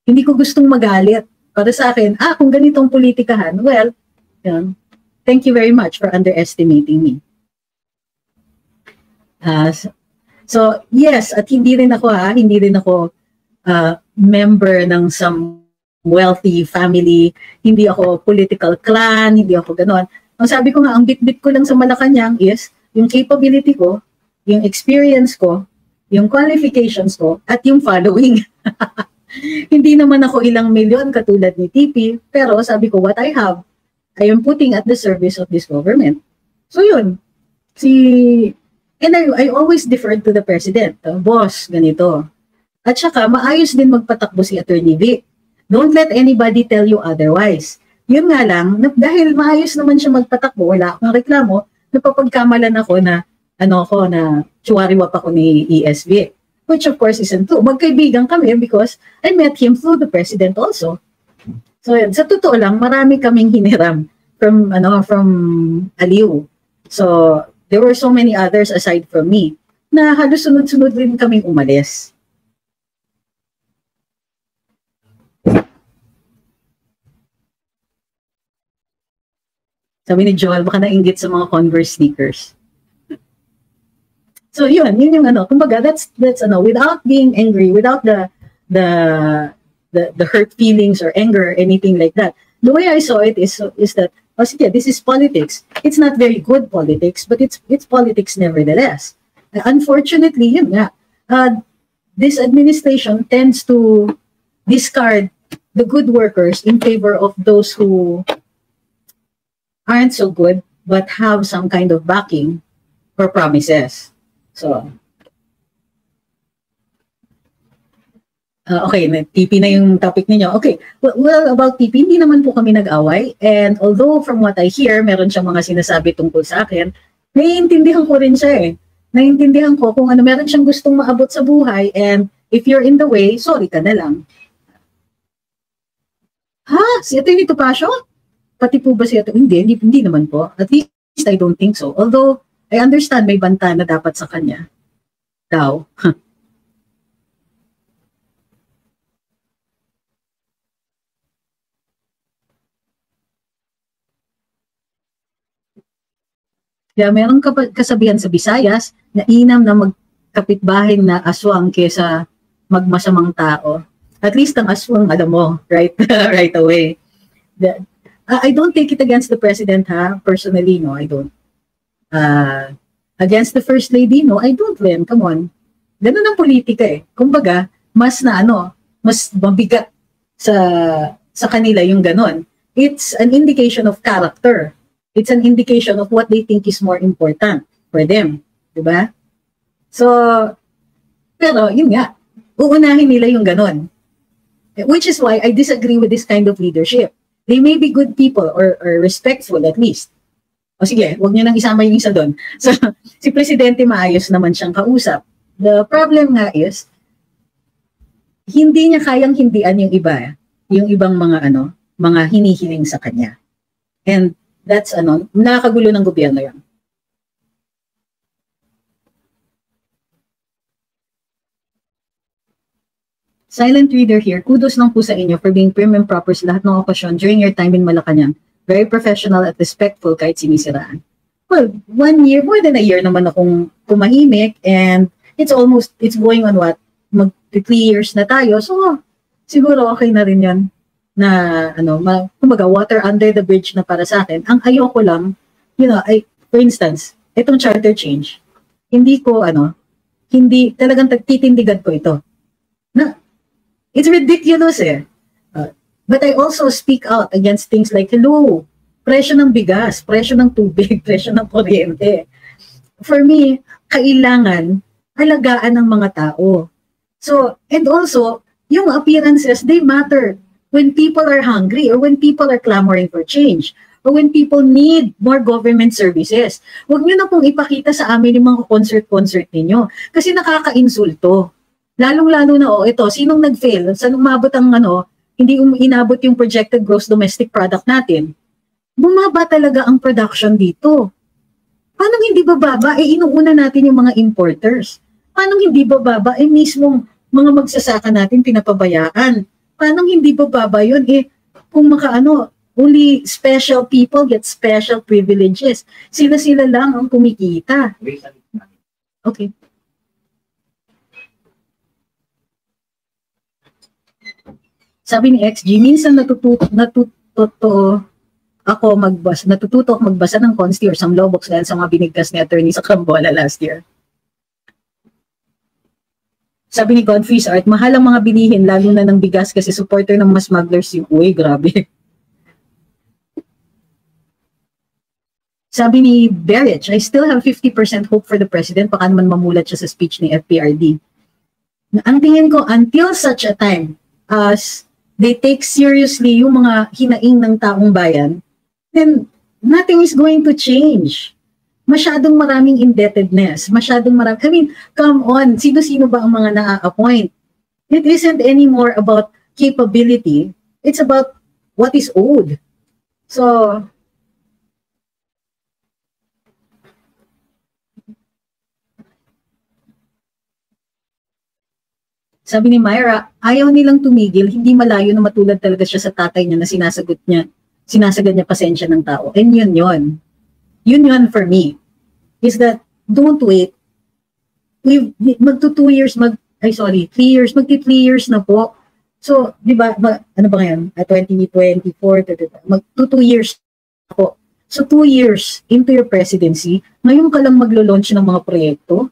Hindi ko gustong magalit. Para sa akin, kung ganitong politikahan, well, yun, thank you very much for underestimating me. So, yes, at hindi rin ako member ng some wealthy family, hindi ako political clan, hindi ako ganon. Ang sabi ko nga, ang bit-bit ko lang sa Malacanang is yung capability ko, yung experience ko, yung qualifications ko, at yung following. Hindi naman ako ilang milyon katulad ni TP, pero sabi ko, what I have, I am putting at the service of this government. So yun, and I always deferred to the president, boss, ganito. At saka, maayos din magpatakbo si Attorney Vic. Don't let anybody tell you otherwise. Yun nga lang, dahil maayos naman siya magpatakbo, wala akong reklamo, napapagkamalan ako na, na tsuwariwap ako ni ESV. Which of course isn't true. Magkaibigan kami because I met him through the president also. So yun, sa totoo lang, marami kaming hiniram from Aliw. So, there were so many others aside from me na halos sunod-sunod rin kaming umalis. Sabi ni Joel, baka nainggit sa mga Converse sneakers. So yun yung kumbaga that's without being angry, without the hurt feelings or anger or anything like that. The way I saw it is that, this is politics. It's not very good politics, but it's politics nevertheless. Unfortunately, yun nga, this administration tends to discard the good workers in favor of those who aren't so good but have some kind of backing or promises. So, okay, TP na yung topic ninyo. Okay, well, about TP, hindi naman po kami nag-away. And although from what I hear, meron siyang mga sinasabi tungkol sa akin, naiintindihan ko rin siya eh. Naiintindihan ko kung meron siyang gustong maabot sa buhay and if you're in the way, sorry ka na lang. Si Atty. Topacio? Pati po ba si Atty.? Hindi naman po. At least I don't think so. Although, I understand may banta na dapat sa kanya. Daw. Kaya merong kasabihan sa Visayas na inam na magkapitbahay na aswang kesa magmasamang tao. At least ang aswang, alam mo, right away. I don't take it against the president, personally, no, I don't. Against the first lady, no, I don't rin, come on. Ganun ang politika eh. Kumbaga, mas mabigat sa kanila yung ganun. It's an indication of character. It's an indication of what they think is more important for them. Diba? So, pero yun nga, uunahin nila yung ganun. Which is why I disagree with this kind of leadership. They may be good people or respectful at least. O sige, huwag niyo nang isama yung isa doon. So, si Presidente maayos naman siyang kausap. The problem nga is, hindi niya kayang hindian yung iba, yung ibang mga hinihiling sa kanya. And that's nakakagulo ng gobyerno yan. Silent reader here, kudos lang po sa inyo for being prim and proper sa lahat ng okasyon during your time in Malacanang. Very professional at respectful kahit sinisiraan. Well, 1 year, more than a year naman akong tumahimik and it's going on what? Mag-3 years na tayo. So, siguro okay na rin yan na, kumbaga, water under the bridge na para sa akin. Ang ayoko lang, for instance, itong charter change, hindi talagang titindigan ko ito. It's ridiculous eh. But I also speak out against things like, presyo ng bigas, presyo ng tubig, presyo ng kuryente. For me, kailangan alagaan ng mga tao. So, and also, yung appearances, they matter when people are hungry or when people are clamoring for change or when people need more government services. Huwag nyo na pong ipakita sa amin yung mga concert ninyo kasi nakaka-insulto. Lalong-lalo na, ito, sinong nag-fail? Saan umabot ang, hindi inabot yung projected gross domestic product natin? bumaba talaga ang production dito. Paano hindi bababa? Inuuna natin yung mga importers. Paano hindi bababa? Mismong mga magsasaka natin pinapabayaan. Paano hindi bababa yun? Kung only special people get special privileges. Sila-sila lang ang kumikita. Okay. Sabi ni XG, minsan natututo ako magbasa ng Consti or some law books dahil sa mga binigkas ni attorney sa Cambola last year. Sabi ni Godfrey's Art, mahal ang mga bilihin lalo na ng bigas kasi supporter ng mas smugglers yung uy, grabe. Sabi ni Berich, I still have 50% hope for the president, baka naman mamulat siya sa speech ni FPRD. Ang tingin ko, until such a time as they take seriously yung mga hinaing ng taong bayan, then nothing is going to change. Masyadong maraming indebtedness, masyadong marami. I mean, come on, sino-sino ba ang mga na-appoint? It isn't anymore about capability, it's about what is owed. So, sabi ni Myra, ayaw nilang tumigil, hindi malayo na matulad talaga siya sa tatay niya na sinasagad niya pasensya ng tao. And yun for me, is that don't wait. Magto 2 years, 3 years, magti 3 years na po. So, di ba, ano ba ngayon? 2024, magto 2 years na po. So, 2 years into your presidency, ngayon ka lang maglo-launch ng mga proyekto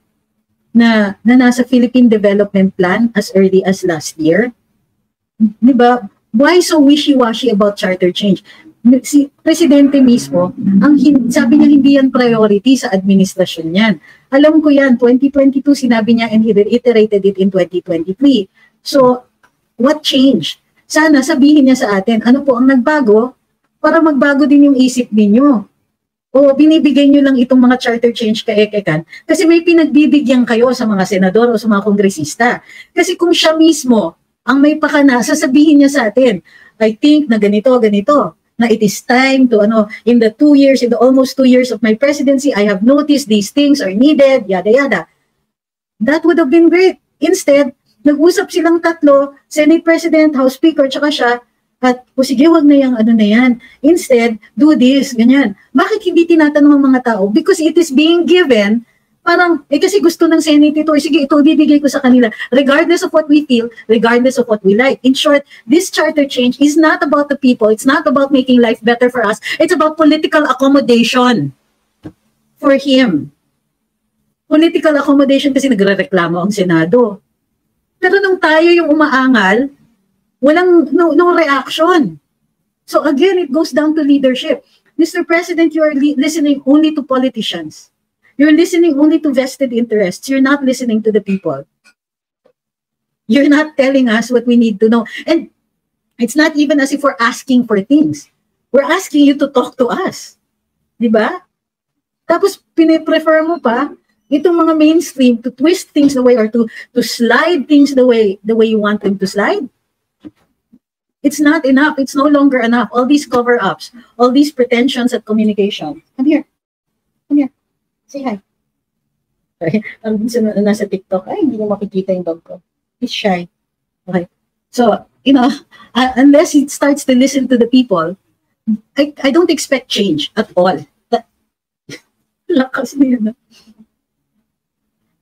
na nasa Philippine Development Plan as early as last year. Di ba? Why so wishy-washy about charter change? Si Presidente mismo, sabi niya hindi yan priority sa administrasyon niyan. Alam ko yan, 2022 sinabi niya and he reiterated it in 2023. So, what changed? Sana sabihin niya sa atin, ano po ang nagbago para magbago din yung isip ninyo. O binibigay nyo lang itong mga charter change kaekekan kasi may pinagbibigyan kayo sa mga senador o sa mga kongresista. Kasi kung siya mismo ang may pakana, sasabihin niya sa atin, I think na ganito, na it is time to, in the almost 2 years of my presidency, I have noticed these things are needed, yada yada. That would have been great. Instead, nag-usap silang tatlo, Senate President, House Speaker, tsaka siya, at sige, wag na yung na yan. Instead, do this, ganyan. Bakit hindi tinatanong ang mga tao? Because it is being given, parang, kasi gusto ng Senate ito, sige, ito bibigay ko sa kanila, regardless of what we feel, regardless of what we like. In short, this charter change is not about the people, it's not about making life better for us, it's about political accommodation for him. Political accommodation kasi nagre-reklamo ang Senado. Pero nung tayo yung umaangal, walang no reaction. So again, it goes down to leadership. Mr. President, you are listening only to politicians. You're listening only to vested interests. You're not listening to the people. You're not telling us what we need to know. And it's not even as if we're asking for things. We're asking you to talk to us. Diba? Tapos piniprefer mo pa itong mga mainstream to twist things the way or to slide things the way you want them to slide. It's not enough. It's no longer enough. All these cover-ups, all these pretensions at communication. Come here. Say hi. Sorry. Nasa TikTok, hindi mo makikita yung dog ko. He's shy. Okay. So, unless he starts to listen to the people, I don't expect change at all. Lakas niya na.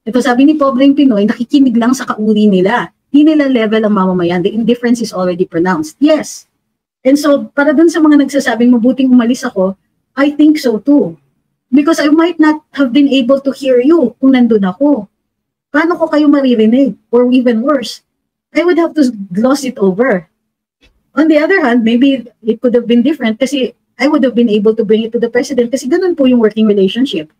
Ito sabi ni Pobreng Pinoy, nakikinig lang sa kauri nila. Hindi nila level ang mamamayan. The indifference is already pronounced. Yes. And so, para dun sa mga nagsasabing mabuting umalis ako, I think so too. Because I might not have been able to hear you kung nandun ako. Paano ko kayo maririnig? Or even worse, I would have to gloss it over. On the other hand, maybe it could have been different kasi I would have been able to bring it to the president kasi ganun po yung working relationship.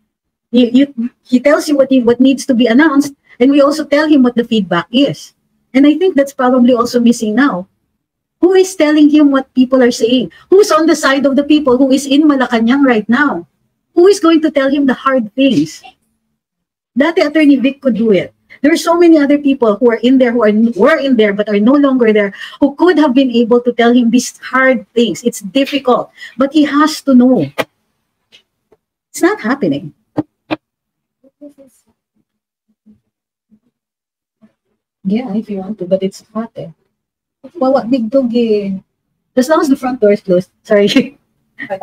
He tells you what needs to be announced and we also tell him what the feedback is. And I think that's probably also missing now. Who is telling him what people are saying? Who's on the side of the people who is in Malacanang right now? Who is going to tell him the hard things? Dati Attorney Vic could do it. There are so many other people who are in there, were in there, but are no longer there, who could have been able to tell him these hard things. It's difficult, but he has to know. It's not happening. Yeah, if you want to, but it's hot eh. Wawa, big dog eh. As long as the front door is closed. Sorry.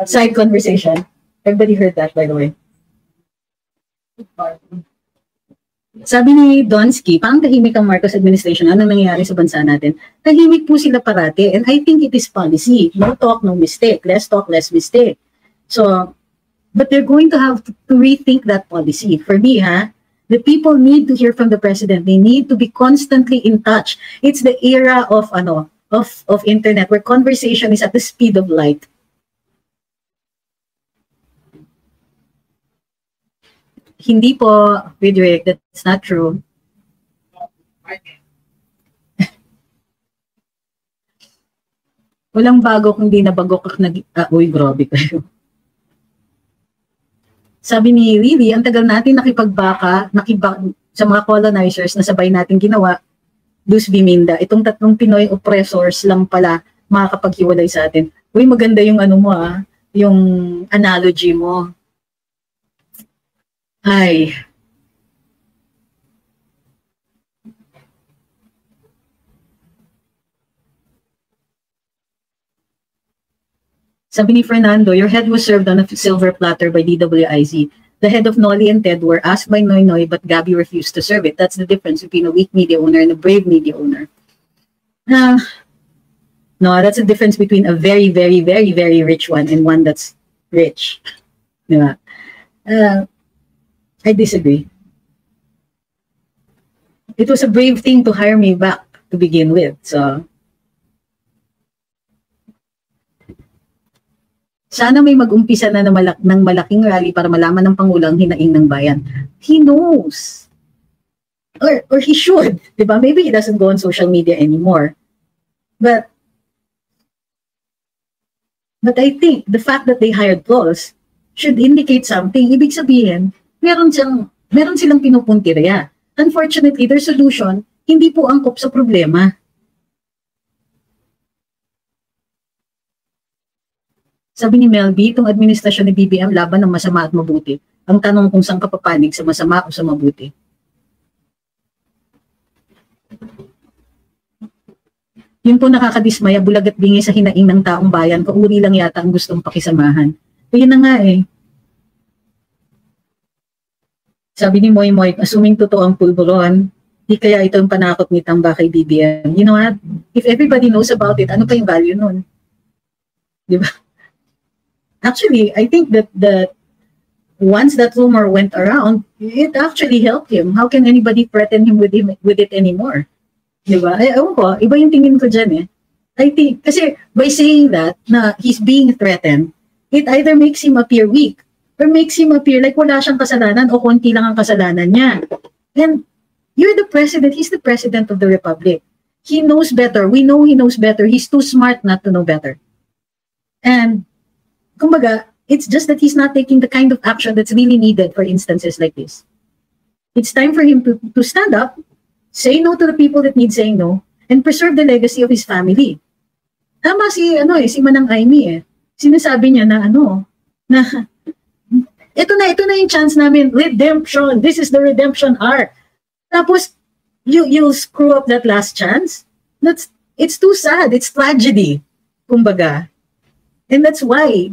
Side conversation. Everybody heard that, by the way. Sabi ni Donsky, parang tahimik ang Marcos administration. Ano nangyayari sa bansa natin? Tahimik po sila parati. And I think it is policy. No talk, no mistake. Less talk, less mistake. So, but they're going to have to rethink that policy. For me, the people need to hear from the president. They need to be constantly in touch. It's the era of internet where conversation is at the speed of light. Hindi po, Vidrick, that's not true. Walang bago kung di nabagok uy, grabe kayo. Sabi ni Lily, ang tagal natin nakipagbaka sa mga colonizers na sabay natin ginawa, Luz Biminda. Itong tatlong Pinoy oppressors lang pala makakapaghiwalay sa atin. Uy, maganda yung ano mo yung analogy mo. Ay. Sabi ni Fernando, your head was served on a silver platter by DWIZ. The head of Nolly and Ted were asked by Noy Noy, but Gabby refused to serve it. That's the difference between a weak media owner and a brave media owner. No, that's the difference between a very, very, very, very rich one and one that's rich. Diba? I disagree. It was a brave thing to hire me back to begin with. So, sana may mag-umpisa na ng malaking rally para malaman ng Pangulo ang hinaing ng bayan. He knows. Or he should. Diba? Maybe he doesn't go on social media anymore. But I think the fact that they hired Claus should indicate something. Ibig sabihin, meron silang pinupuntirya. Unfortunately, their solution, hindi po angkop sa problema. Sabi ni Melby, itong administrasyon ni BBM laban ng masama at mabuti. Ang tanong kung saan ka papanig, sa masama o sa mabuti. Yun po nakakadismaya, bulag at bingi sa hinaing ng taong bayan, kauri lang yata ang gustong pakisamahan. Ayun na nga eh. Sabi ni Moy Moy, assuming totoo ang pulburon, di kaya ito ang panakot ni Tamba kay BBM. You know what? If everybody knows about it, ano pa yung value nun? Di ba? Actually, I think that once that rumor went around, it actually helped him. How can anybody threaten him with it anymore? Di ba? Ewan ko, iba yung tingin ko dyan eh. I think, kasi by saying that, na he's being threatened, it either makes him appear weak, or makes him appear like wala siyang kasalanan o konti lang ang kasalanan niya. And you're the president, he's the president of the republic. He knows better, we know he knows better, he's too smart not to know better. And, kumbaga, it's just that he's not taking the kind of action that's really needed for instances like this. It's time for him to stand up, say no to the people that need saying no, and preserve the legacy of his family. Tama si Manang Aimee eh. Sinasabi niya na ito na yung chance namin, redemption, this is the redemption arc. Tapos, you'll screw up that last chance? It's too sad, it's tragedy, kumbaga. And that's why,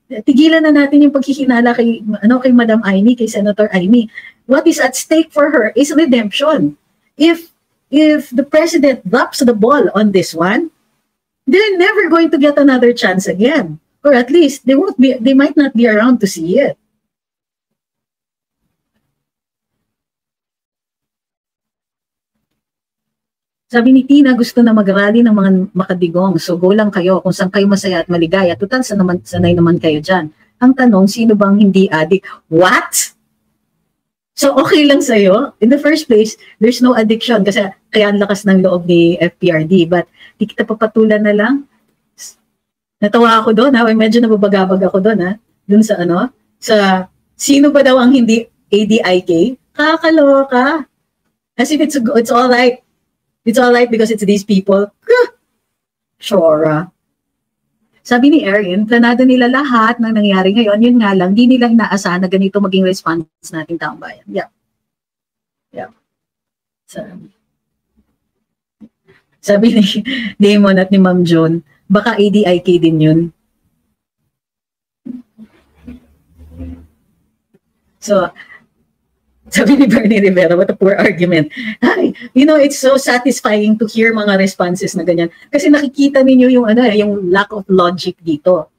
tigilan na natin yung paghihinala kay Madam Aimee, kay Senator Aimee. What is at stake for her is redemption. If the president drops the ball on this one, they're never going to get another chance again. Or at least they might not be around to see it. Sabi ni Tina, gusto na mag-rally ng mga makadigong. So go lang kayo kung saan kayo masaya at maligaya. Tutal sanay naman kayo dyan. Ang tanong, sino bang hindi adik? What? So okay lang sa'yo? In the first place, there's no addiction kasi kaya ang lakas ng loob ni FPRD. But di kita papatulan na lang. Natawa ako doon, medyo nababagabag ako doon, doon sa sa sino ba daw ang hindi ADIK? Kakaloka. As if it's all right. It's all right because it's these people. Sure. Sabi ni Erin, planado nila lahat ng nangyari ngayon. Yun nga lang, di nila inaasahan na ganito maging response nating taong bayan. Yeah. Sabi ni Damon at ni Ma'am John, baka ADIK din yun. So, sabi ni Bernie Rivera, what a poor argument. Ay, it's so satisfying to hear mga responses na ganyan. Kasi nakikita ninyo yung lack of logic dito.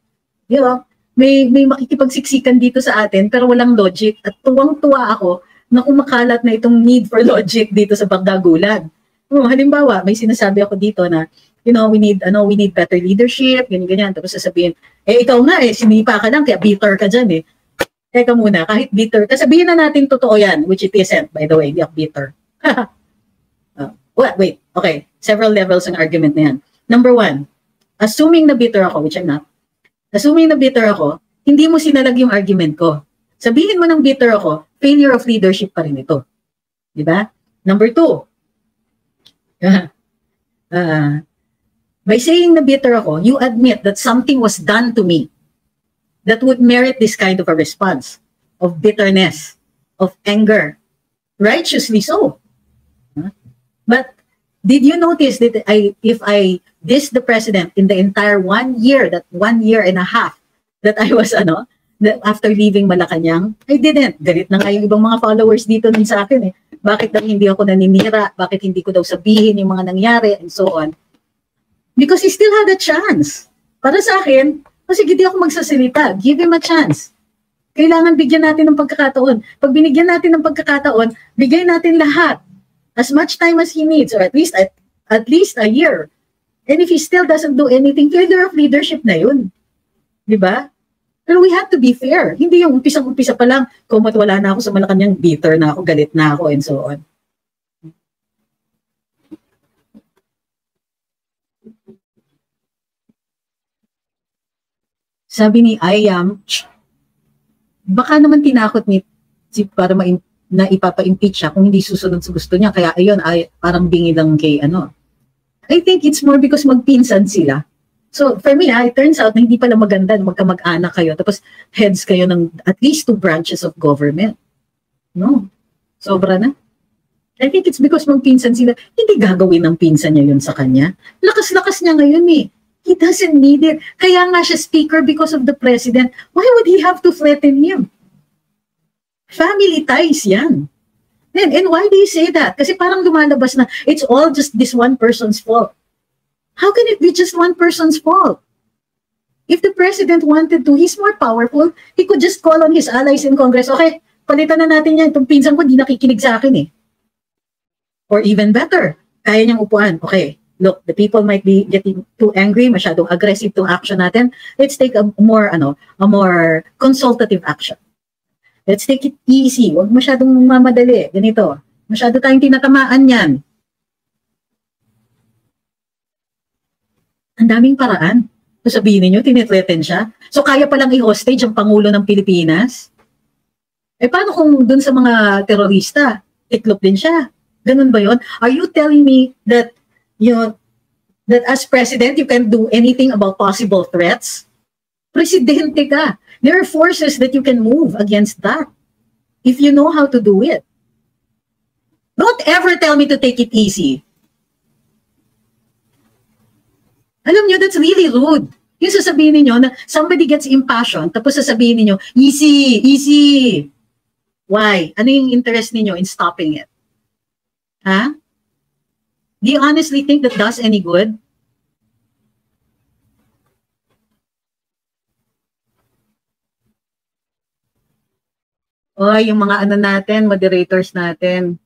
May makikipagsiksikan dito sa atin pero walang logic. At tuwang-tuwa ako na kumakalat na itong need for logic dito sa Bagdagulan. Halimbawa, may sinasabi ako dito na, we need better leadership, ganyan. Tapos sasabihin, ikaw nga sinipa ka lang, kaya bitter ka dyan eh. Teka muna, kahit bitter, sabihin na natin totoo yan, which it isn't, by the way, hindi ako bitter. Wait, okay. Several levels ng argument na yan. Number one, assuming na bitter ako, which I'm not, assuming na bitter ako, hindi mo sinalag yung argument ko. Sabihin mo ng bitter ako, failure of leadership pa rin ito. Diba? Number two, by saying na bitter ako, you admit that something was done to me that would merit this kind of a response of bitterness, of anger. Righteously so. But did you notice that if I diss the president in the entire 1 year, that 1 year and a half that I was, that after leaving Malacanang, I didn't. Galit na nga yung ibang mga followers dito nun sa akin eh. Bakit daw hindi ako naninira? Bakit hindi ko daw sabihin yung mga nangyari? And so on. Because he still had a chance. Para sa akin, sige, di ako magsasalita. Give him a chance. Kailangan bigyan natin ng pagkakataon. Pag binigyan natin ng pagkakataon, bigay natin lahat. As much time as he needs, or at least a year. And if he still doesn't do anything, failure of leadership na yun. Diba? Pero we have to be fair. Hindi yung umpisa pa lang, kumat wala na ako sa Malacanang, bitter na ako, galit na ako, and so on. Sabi ni Ayam, baka naman tinakot ni para na ipapa-impeach siya kung hindi susunod sa gusto niya. Kaya ayun, parang bingi lang kay I think it's more because magpinsan sila. So for me, it turns out na hindi pala maganda na magkamag-anak kayo tapos heads kayo ng at least 2 branches of government. No. Sobra na. I think it's because magpinsan sila. Hindi gagawin ng pinsan niya yun sa kanya. Lakas-lakas niya ngayon eh. He doesn't need it. Kaya nga siya speaker because of the president. Why would he have to threaten him? Family ties yan. And why do you say that? Kasi parang lumalabas na it's all just this one person's fault. How can it be just one person's fault? If the president wanted to, he's more powerful. He could just call on his allies in Congress. Okay, palitan na natin yan. Itong pinsan ko, di nakikinig sa akin eh. Or even better, kaya niyang upuan. Okay. Look, the people might be getting too angry, masyadong aggressive tong action natin. Let's take a more consultative action. Let's take it easy. Huwag masyadong mamadali. Ganito. Masyado tayong tinatamaan yan. Ang daming paraan. So sabihin niyo, tinithreaten siya. So kaya palang i-hostage ang Pangulo ng Pilipinas? Paano kung dun sa mga terorista, itlop din siya? Ganun ba yun? Are you telling me that that as president, you can do anything about possible threats? Presidente ka. There are forces that you can move against that if you know how to do it. Don't ever tell me to take it easy. Alam nyo, that's really rude. Yung sasabihin niyo na somebody gets impassioned, tapos sasabihin niyo, easy, easy. Why? Ano yung interest niyo in stopping it? Huh? Do you honestly think that does any good? Yung mga natin, moderators natin.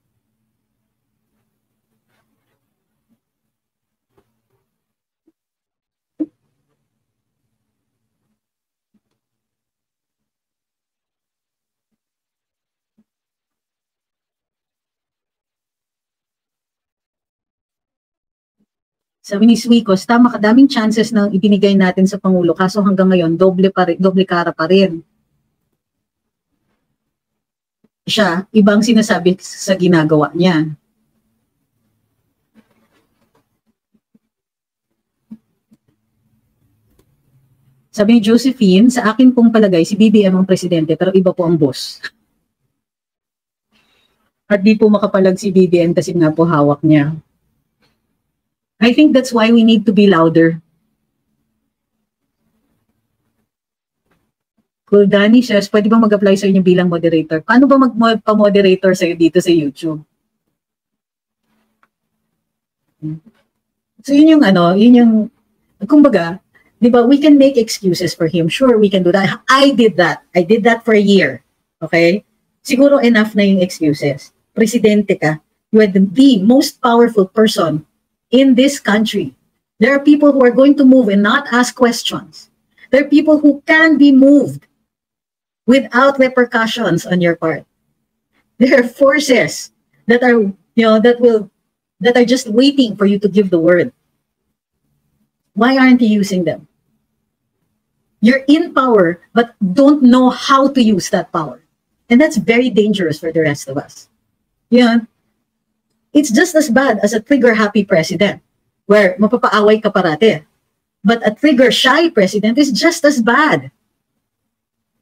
Sabi ni Suicos, tama, kadaming chances na ibinigay natin sa Pangulo, kaso hanggang ngayon, doble kara pa rin. Siya, ibang sinasabi sa ginagawa niya. Sabi ni Josephine, sa akin pong palagay, si BBM ang presidente, pero iba po ang boss. At di po makapalag si BBM kasi nga po hawak niya. I think that's why we need to be louder. Kuldani says, pwede ba mag-apply sa inyo bilang moderator? Paano ba mag-moderator sa'yo dito sa YouTube? So yun yung kumbaga, di ba, we can make excuses for him. Sure, we can do that. I did that. I did that for a year. Okay? Siguro enough na yung excuses. Presidente ka. You are the most powerful person in this country. There are people who are going to move and not ask questions. There are people who can be moved without repercussions on your part. There are forces that are, that are just waiting for you to give the word. Why aren't you using them? You're in power, but don't know how to use that power. And that's very dangerous for the rest of us. Yeah. It's just as bad as a trigger-happy president, where mapapaaway ka parate. But a trigger-shy president is just as bad.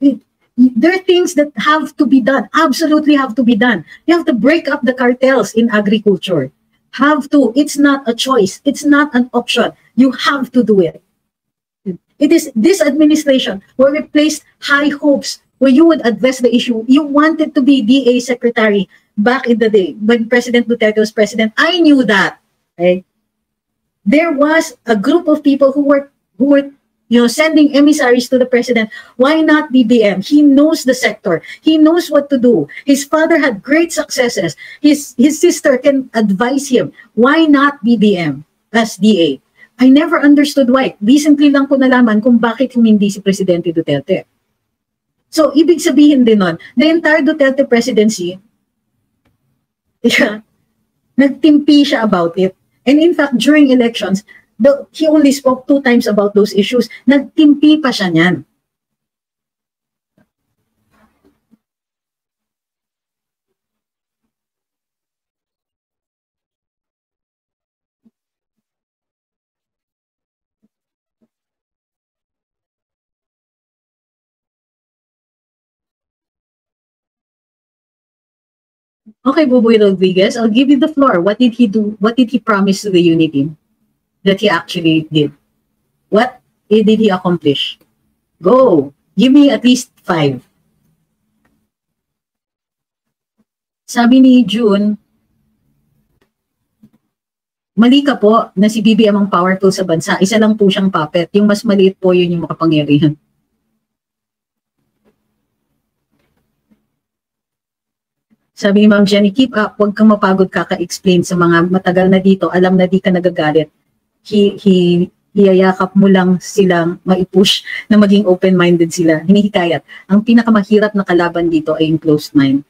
There are things that have to be done, absolutely have to be done. You have to break up the cartels in agriculture. Have to. It's not a choice. It's not an option. You have to do it. It is this administration where we placed high hopes where you would address the issue. You wanted to be DA secretary back in the day when President Duterte was president. I knew that. Okay? There was a group of people who were sending emissaries to the president. Why not BBM? He knows the sector. He knows what to do. His father had great successes. His sister can advise him. Why not BBM as DA? I never understood why. Recently lang ko nalaman kung bakit hindi si Presidente Duterte. So, ibig sabihin din nun, the entire Duterte presidency, nagtimpi siya about it. And in fact, during elections, he only spoke 2 times about those issues. Nagtimpi pa siya niyan. Okay, Buboy Rodriguez, I'll give you the floor. What did he do? What did he promise to the unity that he actually did? What did he accomplish? Go. Give me at least 5. Sabi ni June, mali ka po na si BBM ang powerful sa bansa. Isa lang po siyang puppet. Yung mas maliit po yun yung makapangyarihan. Sabi ni Ma'am Jenny, keep up. Huwag kang mapagod kaka-explain sa mga matagal na dito. Alam na di ka nagagalit. Hiyayakap mo lang silang maipush na maging open-minded sila. Hinihikayat. Ang pinakamahirap na kalaban dito ay yung closed mind.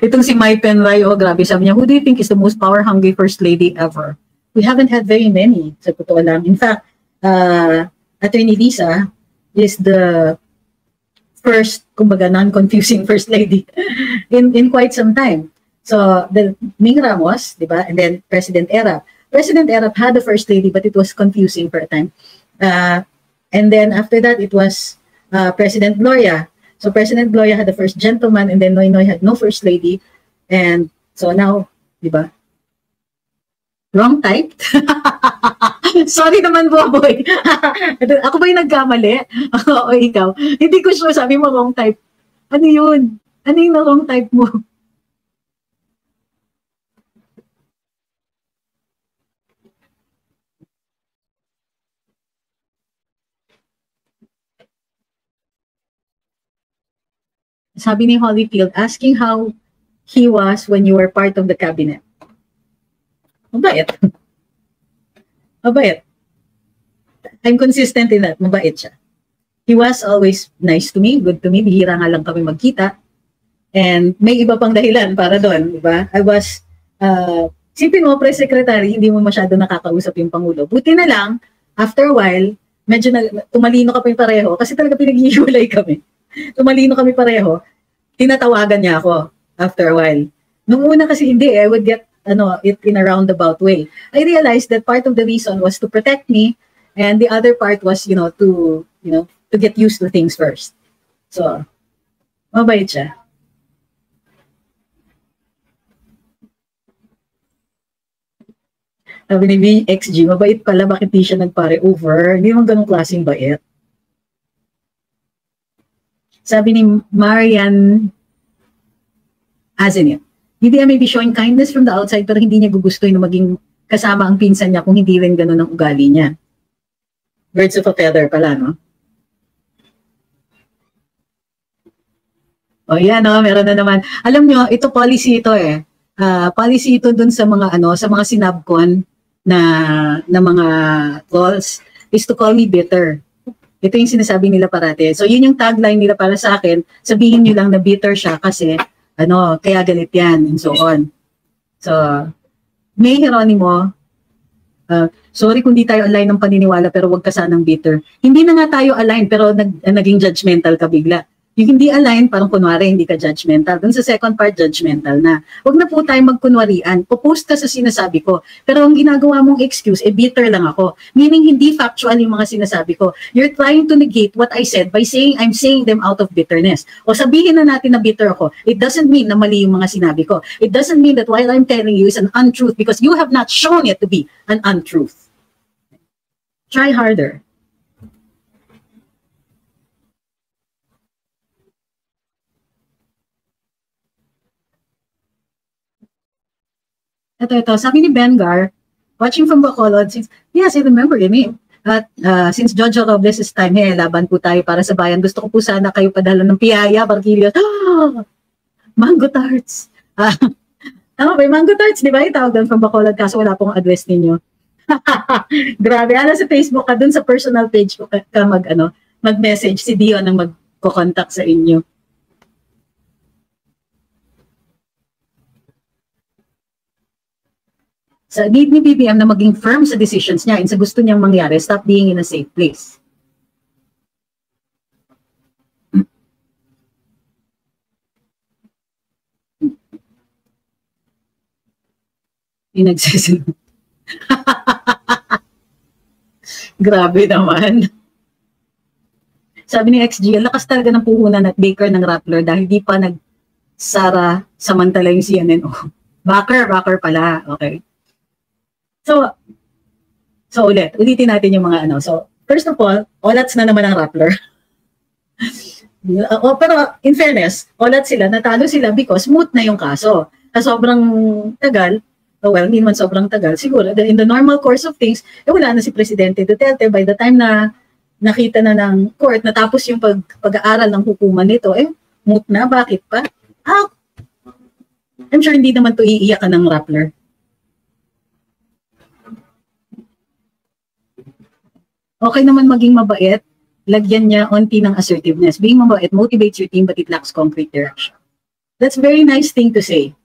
Itong si Mai Penray, oh grabe, sabi niya, who do you think is the most power-hungry first lady ever? We haven't had very many, sa totoo lang. In fact, Attorney Lisa is the first, kumbaga, non-confusing first lady in quite some time. So, the Ming Ramos, di ba? And then President Erap. President Erap had the first lady, but it was confusing for a time. And then after that, it was President Gloria. So, President Gloria had the first gentleman, and then Noy Noy had no first lady. And so now, di ba? Wrong type? Sorry naman, Boboy. Ako ba yung nagkamali? O ikaw? Hindi ko sure, sabi mo wrong type. Ano yun? Ano yung wrong type mo? Sabi ni Holyfield, asking how he was when you were part of the cabinet. Mabait. Mabait. I'm consistent in that. Mabait siya. He was always nice to me, good to me. Bihira nga lang kami magkita. And may iba pang dahilan para doon, di ba? I was, sipin mo, press secretary, hindi mo masyado nakakausap yung Pangulo. Buti na lang, after a while, medyo tumalino kami pareho kasi talaga pinag-iiwalay kami. Tumalino kami pareho, tinatawagan niya ako after a while. Nung una kasi hindi, I would get it in a roundabout way. I realized that part of the reason was to protect me, and the other part was, to get used to things first. So, mabait siya. Sabi ni VXG, mabait pala, bakit di siya nagpare over? Hindi naman ganong klaseng bait. Sabi ni Marian Azenit, hindi may be showing kindness from the outside pero hindi niya gugustuhin na maging kasama ang pinsan niya kung hindi rin ganun ang ugali niya. Birds of a feather pala, no? O yan, no? Meron na naman. Alam nyo, ito policy ito eh. Policy ito dun sa mga sa mga sinabcon na mga calls is to call me bitter. Ito yung sinasabi nila parati. So yun yung tagline nila para sa akin, sabihin nyo lang na bitter siya kasi kaya galit yan and so on. So, May Geronimo, sorry kung di tayo align ng paniniwala pero wag ka sanang bitter. Hindi na nga tayo align pero naging judgmental ka bigla. Yung hindi align, parang kunwari, hindi ka judgmental. Dun sa second part, judgmental na. Huwag na po tayo magkunwarian. Popost ka sa sinasabi ko. Pero ang ginagawa mong excuse, bitter lang ako. Meaning, hindi factual yung mga sinasabi ko. You're trying to negate what I said by saying I'm saying them out of bitterness. O sabihin na natin na bitter ako. It doesn't mean na mali yung mga sinabi ko. It doesn't mean that what I'm telling you is an untruth because you have not shown it to be an untruth. Try harder. Ito. Sabi ni Bengar, watching from Bacolod, yes, I remember your name. At since Jojo Robles' time, laban po tayo para sa bayan. Gusto ko po sana kayo padala ng piyaya, Barquillos. Mango tarts. Tama ba, mango tarts, di ba? Itawag doon from Bacolod, kaso wala pong address ninyo. Grabe, sa Facebook ka, dun sa personal page ko ka mag-message si Dion ang magko-contact sa inyo. Sa need ni BBM na maging firm sa decisions niya and sa gusto niyang mangyari, stop being in a safe place. Pinagsisinunod. Grabe naman. Sabi ni XG, lakas talaga ng puhunan at baker ng Rappler dahil di pa nagsara samantala yung CNNO. Backer pala. Okay. So ulitin natin yung mga So, first of all, olats na naman ang Rappler. Pero in fairness, olats sila, natalo sila because moot na yung kaso. Sa sobrang tagal, hindi naman sobrang tagal, siguro, in the normal course of things, wala na si Presidente Duterte. By the time na nakita na ng court, natapos yung pag-aaral ng hukuman nito, moot na, bakit pa? I'm sure hindi naman to iiyakan ng Rappler. Okay naman maging mabait, lagyan niya onti ng assertiveness. Being mabait motivates your team but it lacks concrete direction. That's a very nice thing to say,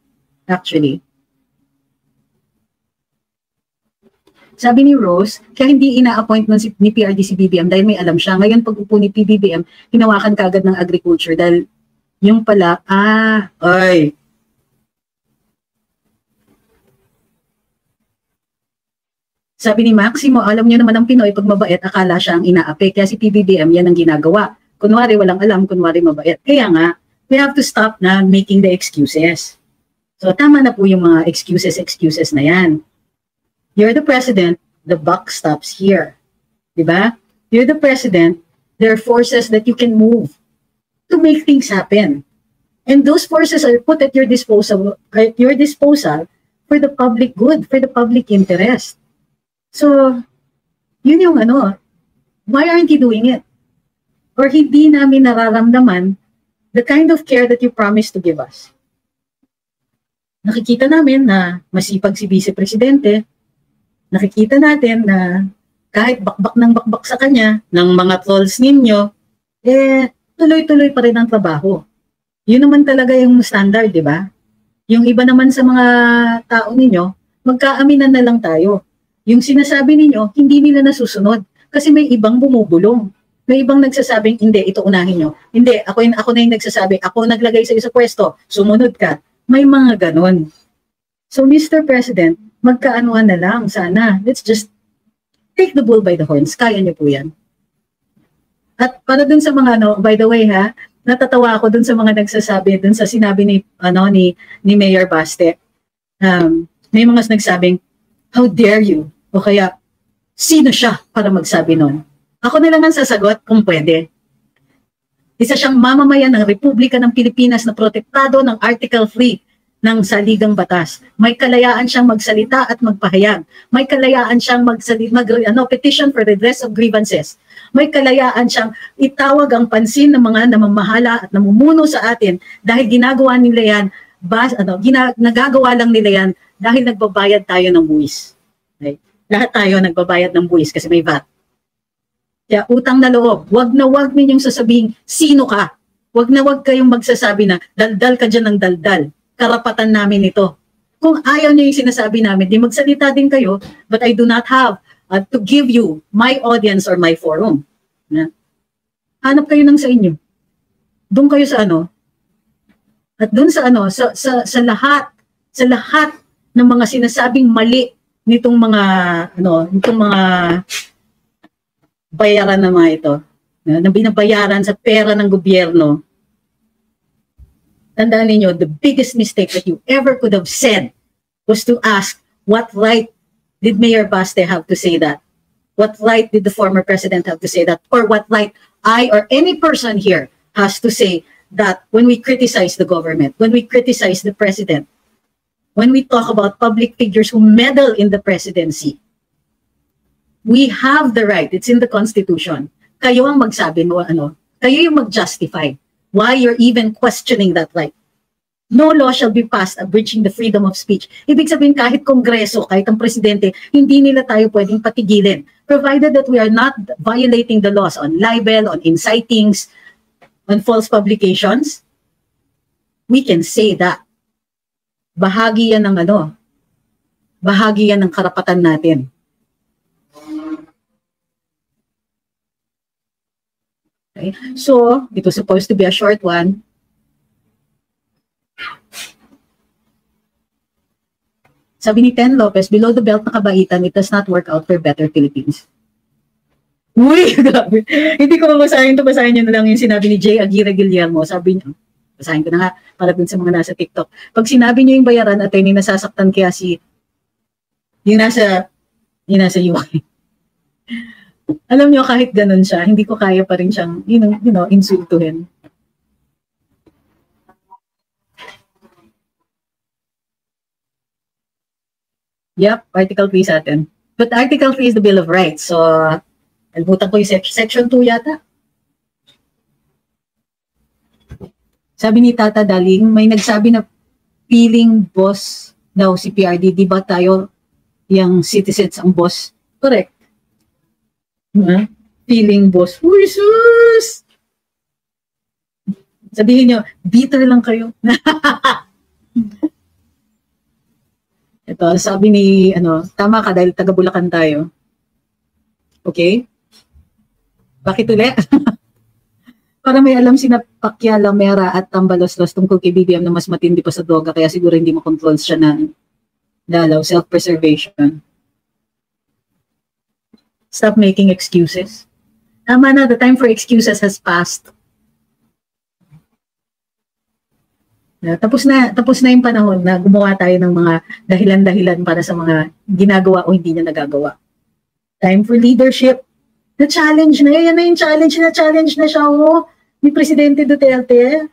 actually. Sabi ni Rose, kaya hindi ina-appoint ni PRD si BBM dahil may alam siya. Ngayon pag upo ni PBBM, hinawakan kagad ng agriculture dahil yung pala, Sabi ni Maximo, alam niyo naman ang Pinoy, pag mabait, akala siya ang inaapi. Kaya si PBBM, yan ang ginagawa. Kunwari walang alam, kunwari mabait. Kaya nga, we have to stop na making the excuses. So tama na po yung mga excuses na yan. You're the president, the buck stops here. Diba? You're the president, there are forces that you can move to make things happen. And those forces are put at your disposal for the public good, for the public interest. So, yun yung why aren't you doing it? Or hindi namin nararamdaman the kind of care that you promised to give us. Nakikita namin na masipag si Vice Presidente, nakikita natin na kahit bakbak ng bakbak sa kanya, ng mga trolls ninyo, tuloy-tuloy pa rin ang trabaho. Yun naman talaga yung standard, di ba? Yung iba naman sa mga tao ninyo, magkaaminan na lang tayo. Yung sinasabi ninyo, hindi nila nasusunod. Kasi may ibang bumubulong. May ibang nagsasabing, hindi, ito unahin nyo. Hindi, ako na yung nagsasabi, ako naglagay sa pwesto, sumunod ka. May mga ganon. So, Mr. President, magkaanuan na lang sana. Let's just take the bull by the horns. Kaya niyo po yan. At para dun sa mga, by the way ha, natatawa ako dun sa mga nagsasabi, dun sa sinabi ni Mayor Baste. May mga nagsabing, how dare you? O kaya, sino siya para magsabi nun? Ako na lang ang sasagot kung pwede. Isa siyang mamamayan ng Republika ng Pilipinas na protektado ng Article 3 ng Saligang Batas. May kalayaan siyang magsalita at magpahayag. May kalayaan siyang petition for redress of grievances. May kalayaan siyang itawag ang pansin ng mga namamahala at namumuno sa atin dahil ginagawa nila yan, nagagawa lang nila yan dahil nagbabayad tayo ng buwis. Okay? Lahat tayo nagbabayad ng buwis kasi may VAT. Kaya utang na loob, wag na wag ninyong sasabihin, sino ka? Wag na wag kayong magsasabi na, daldal ka dyan ng daldal. Karapatan namin ito. Kung ayaw niyo yung sinasabi namin, di magsalita din kayo, but I do not have to give you my audience or my forum. Hanap kayo ng sa inyo. Doon kayo sa at doon sa sa lahat ng mga sinasabing mali nitong mga bayaran na mga ito, na binabayaran sa pera ng gobyerno. Tandaan niyo, the biggest mistake that you ever could have said was to ask, what right did Mayor Baste have to say that? What right did the former president have to say that? Or what right I or any person here has to say that when we criticize the government, when we criticize the president, when we talk about public figures who meddle in the presidency, we have the right, it's in the Constitution. Kayo ang magsabi mo, kayo yung mag-justify why you're even questioning that right. No law shall be passed abridging the freedom of speech. Ibig sabihin kahit kongreso, kahit ang presidente, hindi nila tayo pwedeng patigilin. Provided that we are not violating the laws on libel, on incitings, on false publications, we can say that. Bahagi yan ng bahagi yan ng karapatan natin. Okay. So, it was supposed to be a short one. Sabi ni Ten Lopez, below the belt na kabaitan, it does not work out for better Philippines. Uy, grabe. Hindi ko mabasahin ito. Basahin niyo na lang yung sinabi ni J. Aguirre Guillermo. Sabi niya, basahin ko na nga para dun sa mga nasa TikTok. Pag sinabi niyo yung bayaran, at yung nasasaktan kaya yung nasa UI. Alam niyo, kahit ganun siya, hindi ko kaya pa rin siyang, insultuhin. Yep, Article 3 sa atin. But Article 3 is the Bill of Rights. So, alimutan ko yung Section 2 yata. Sabi ni Tata Daling, may nagsabi na feeling boss daw si PRD. Di ba tayo yung citizens ang boss? Correct. Feeling boss. Uy, sus! Sabihin nyo, bitter lang kayo. Ito, sabi ni, tama ka dahil taga Bulacan tayo. Okay? Bakit ulit? Para may alam sina Pacquiao, Lamera at Tambaloslos tungkol kay BBM na mas matindi pa sa droga, kaya siguro hindi makontrol siya ng dalaw, self-preservation. Stop making excuses. Tama na, the time for excuses has passed. Tapos na yung panahon na gumawa tayo ng mga dahilan-dahilan para sa mga ginagawa o hindi niya nagagawa. Time for leadership. Na-challenge na yan na yung challenge na siya ni Presidente Duterte.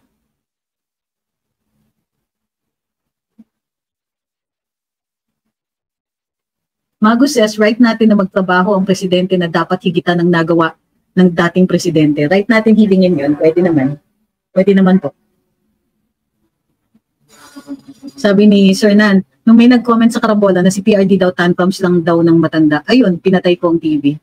Mago says, right natin na magtrabaho ang presidente na dapat higitan ng nagawa ng dating presidente. Right natin hilingin yun. Pwede naman. Pwede naman po. Sabi ni Sir Nan, nung may nag-comment sa Karabola na si PRD daw tantrums lang daw ng matanda, ayun, pinatay ko ang TV.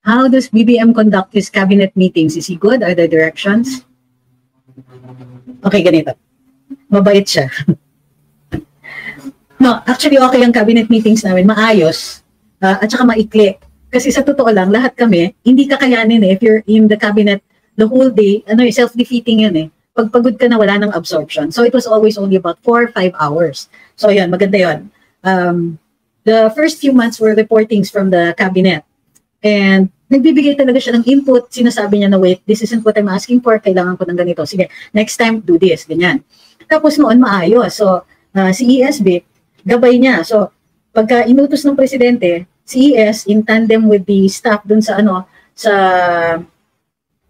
How does BBM conduct his cabinet meetings? Is he good? Are there directions? Okay, ganito. Mabait siya. No, actually okay ang cabinet meetings namin. Maayos. At saka maikli. Kasi sa totoo lang, lahat kami, hindi kakayanin if you're in the cabinet the whole day, self-defeating yan Pag pagod ka na, wala nang absorption. So it was always only about 4 or 5 hours. So yan, maganda yun. The first few months were reportings from the cabinet. And nagbibigay talaga siya ng input. Sinasabi niya na, wait, this isn't what I'm asking for. Kailangan ko ng ganito. Sige, next time, do this. Ganyan. Tapos noon, maayos. So, si ESB, gabay niya. So, pagka inutos ng presidente, si ES in tandem with the staff dun sa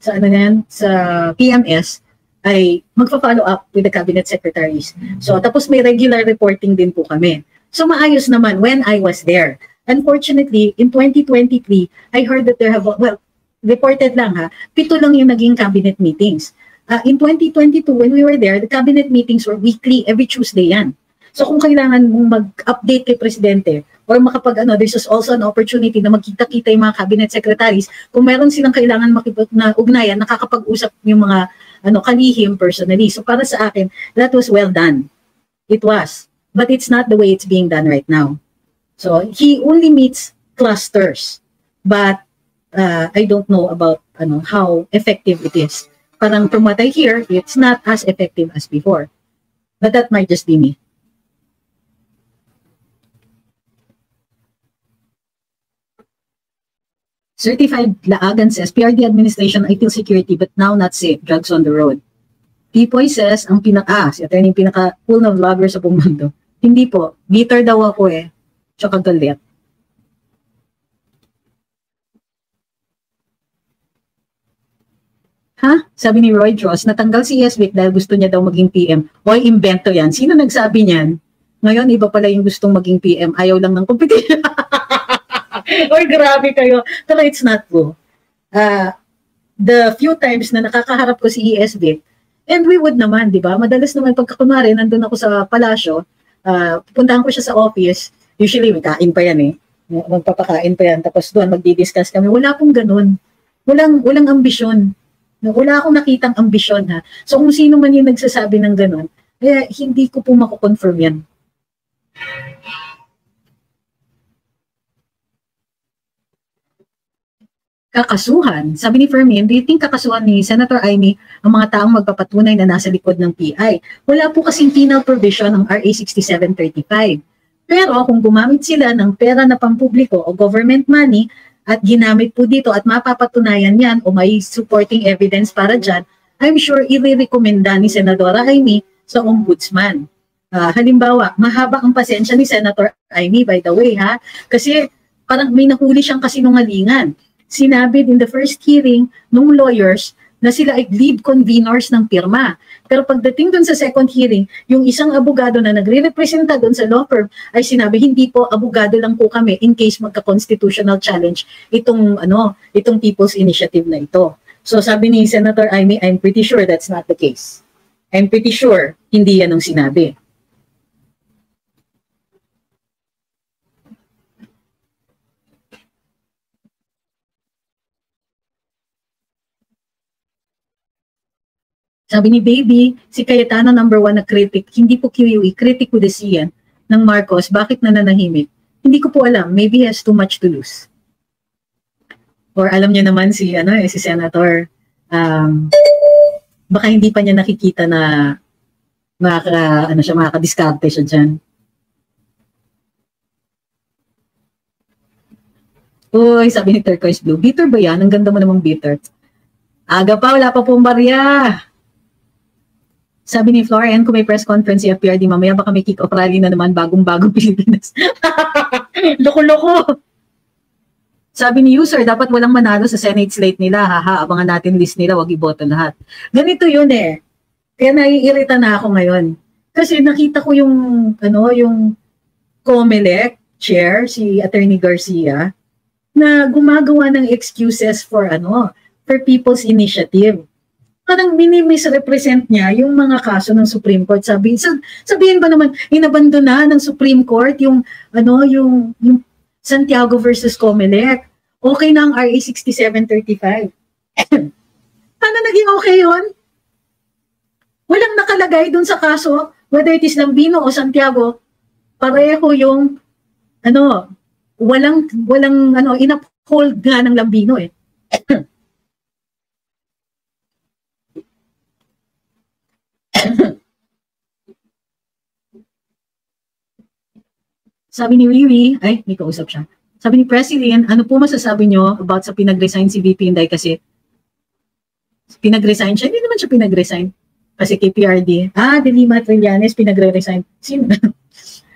sa PMS ay magpa-follow up with the cabinet secretaries. So tapos may regular reporting din po kami. So maayos naman when I was there. Unfortunately, in 2023, I heard that there have, reported lang 7 lang yung naging cabinet meetings. In 2022, when we were there, the cabinet meetings were weekly, every Tuesday yan. So kung kailangan mong mag-update kay Presidente or this is also an opportunity na magkita-kita yung mga cabinet secretaries. Kung meron silang kailangan na ugnayan, nakakapag-usap yung mga kalihim personally. So para sa akin, that was well done. It was. But it's not the way it's being done right now. So he only meets clusters. But I don't know about how effective it is. Parang from what I hear, it's not as effective as before. But that might just be me. Certified Laagan says, PRD administration ideal security but now not safe, drugs on the road. Pipoy says, si attorney yung pinaka-cool na vlogger sa buong mundo. Hindi po, bitter daw ako tsaka galit. Sabi ni Roy Dross, natanggal si ESVIC dahil gusto niya daw maging PM. Oy, invento yan. Sino nagsabi niyan? Ngayon, iba pala yung gustong maging PM. Ayaw lang ng competition. Oy, grabe kayo. Pero it's not true. The few times na nakakaharap ko si ESB, and we would naman, di ba? Madalas naman pagkakunwari, nandun ako sa palasyo, pupuntahan ko siya sa office, usually may kain pa yan magpapakain pa yan, tapos doon magdi-discuss kami. Wala pong ganun. Walang ambisyon. Wala akong nakitang ambisyon So kung sino man yung nagsasabi ng ganun, hindi ko po makukonfirm yan. Kakasuhan. Sabi ni Fermin, do you think kakasuhan ni Senator Amy ang mga taong magpapatunay na nasa likod ng PI? Wala po kasing penal provision ng RA 6735. Pero kung gumamit sila ng pera na pampubliko o government money at ginamit po dito at mapapatunayan yan o may supporting evidence para dyan, I'm sure i-recommenda ni Senadora Amy sa ombudsman. Halimbawa, mahaba ang pasensya ni Senator Amy, by the way, kasi parang may nahuli siyang kasinungalingan. Sinabi in the first hearing ng lawyers na sila ay lead conveners ng pirma. Pero pagdating dun sa second hearing, yung isang abogado na nagre-representa dun sa law firm ay sinabi, hindi po, abogado lang po kami in case magka-constitutional challenge itong People's Initiative na ito. So sabi ni Senator Amy, I'm pretty sure that's not the case. I'm pretty sure hindi yan ang sinabi. Sabi ni Baby, si Cayetano #1 na critic, hindi po QUE, critic with the CN ng Marcos, bakit nananahimik? Hindi ko po alam, maybe he has too much to lose. Or alam niya naman si Senator, baka hindi pa niya nakikita na makaka-diskarte siya dyan. Uy, sabi ni Turquoise Blue, bitter ba yan? Ang ganda mo namang bitter. Aga pa, wala pa pong barya. Sabi ni Florian, kung may press conference si PRD, mamaya baka may kick-off rally na naman, bagong-bagong Pilipinas. Loko-loko. Sabi ni user, dapat walang manalo sa Senate slate nila. Abangan natin list nila, wag iboto lahat. Ganito yun Kaya naiirita na ako ngayon. Kasi nakita ko yung COMELEC chair, si Attorney Garcia, na gumagawa ng excuses for People's Initiative. Parang mini-misrepresent niya yung mga kaso ng Supreme Court. Sabihin ba naman, inabandon na ng Supreme Court yung Santiago versus COMELEC. Okay na ang RA 6735. Paano naging okay yun? Walang nakalagay dun sa kaso, whether it is Lambino o Santiago, pareho yung, walang hold nga ng lambino eh. Sabi ni Riri, ay, may kausap siya. Sabi ni President, ano po masasabi nyo about sa pinag-resign si VP Inday kasi pinag-resign siya? Hindi naman siya pinag-resign. Kasi KPRD, De Lima Trillanes pinagre-resign. Sino?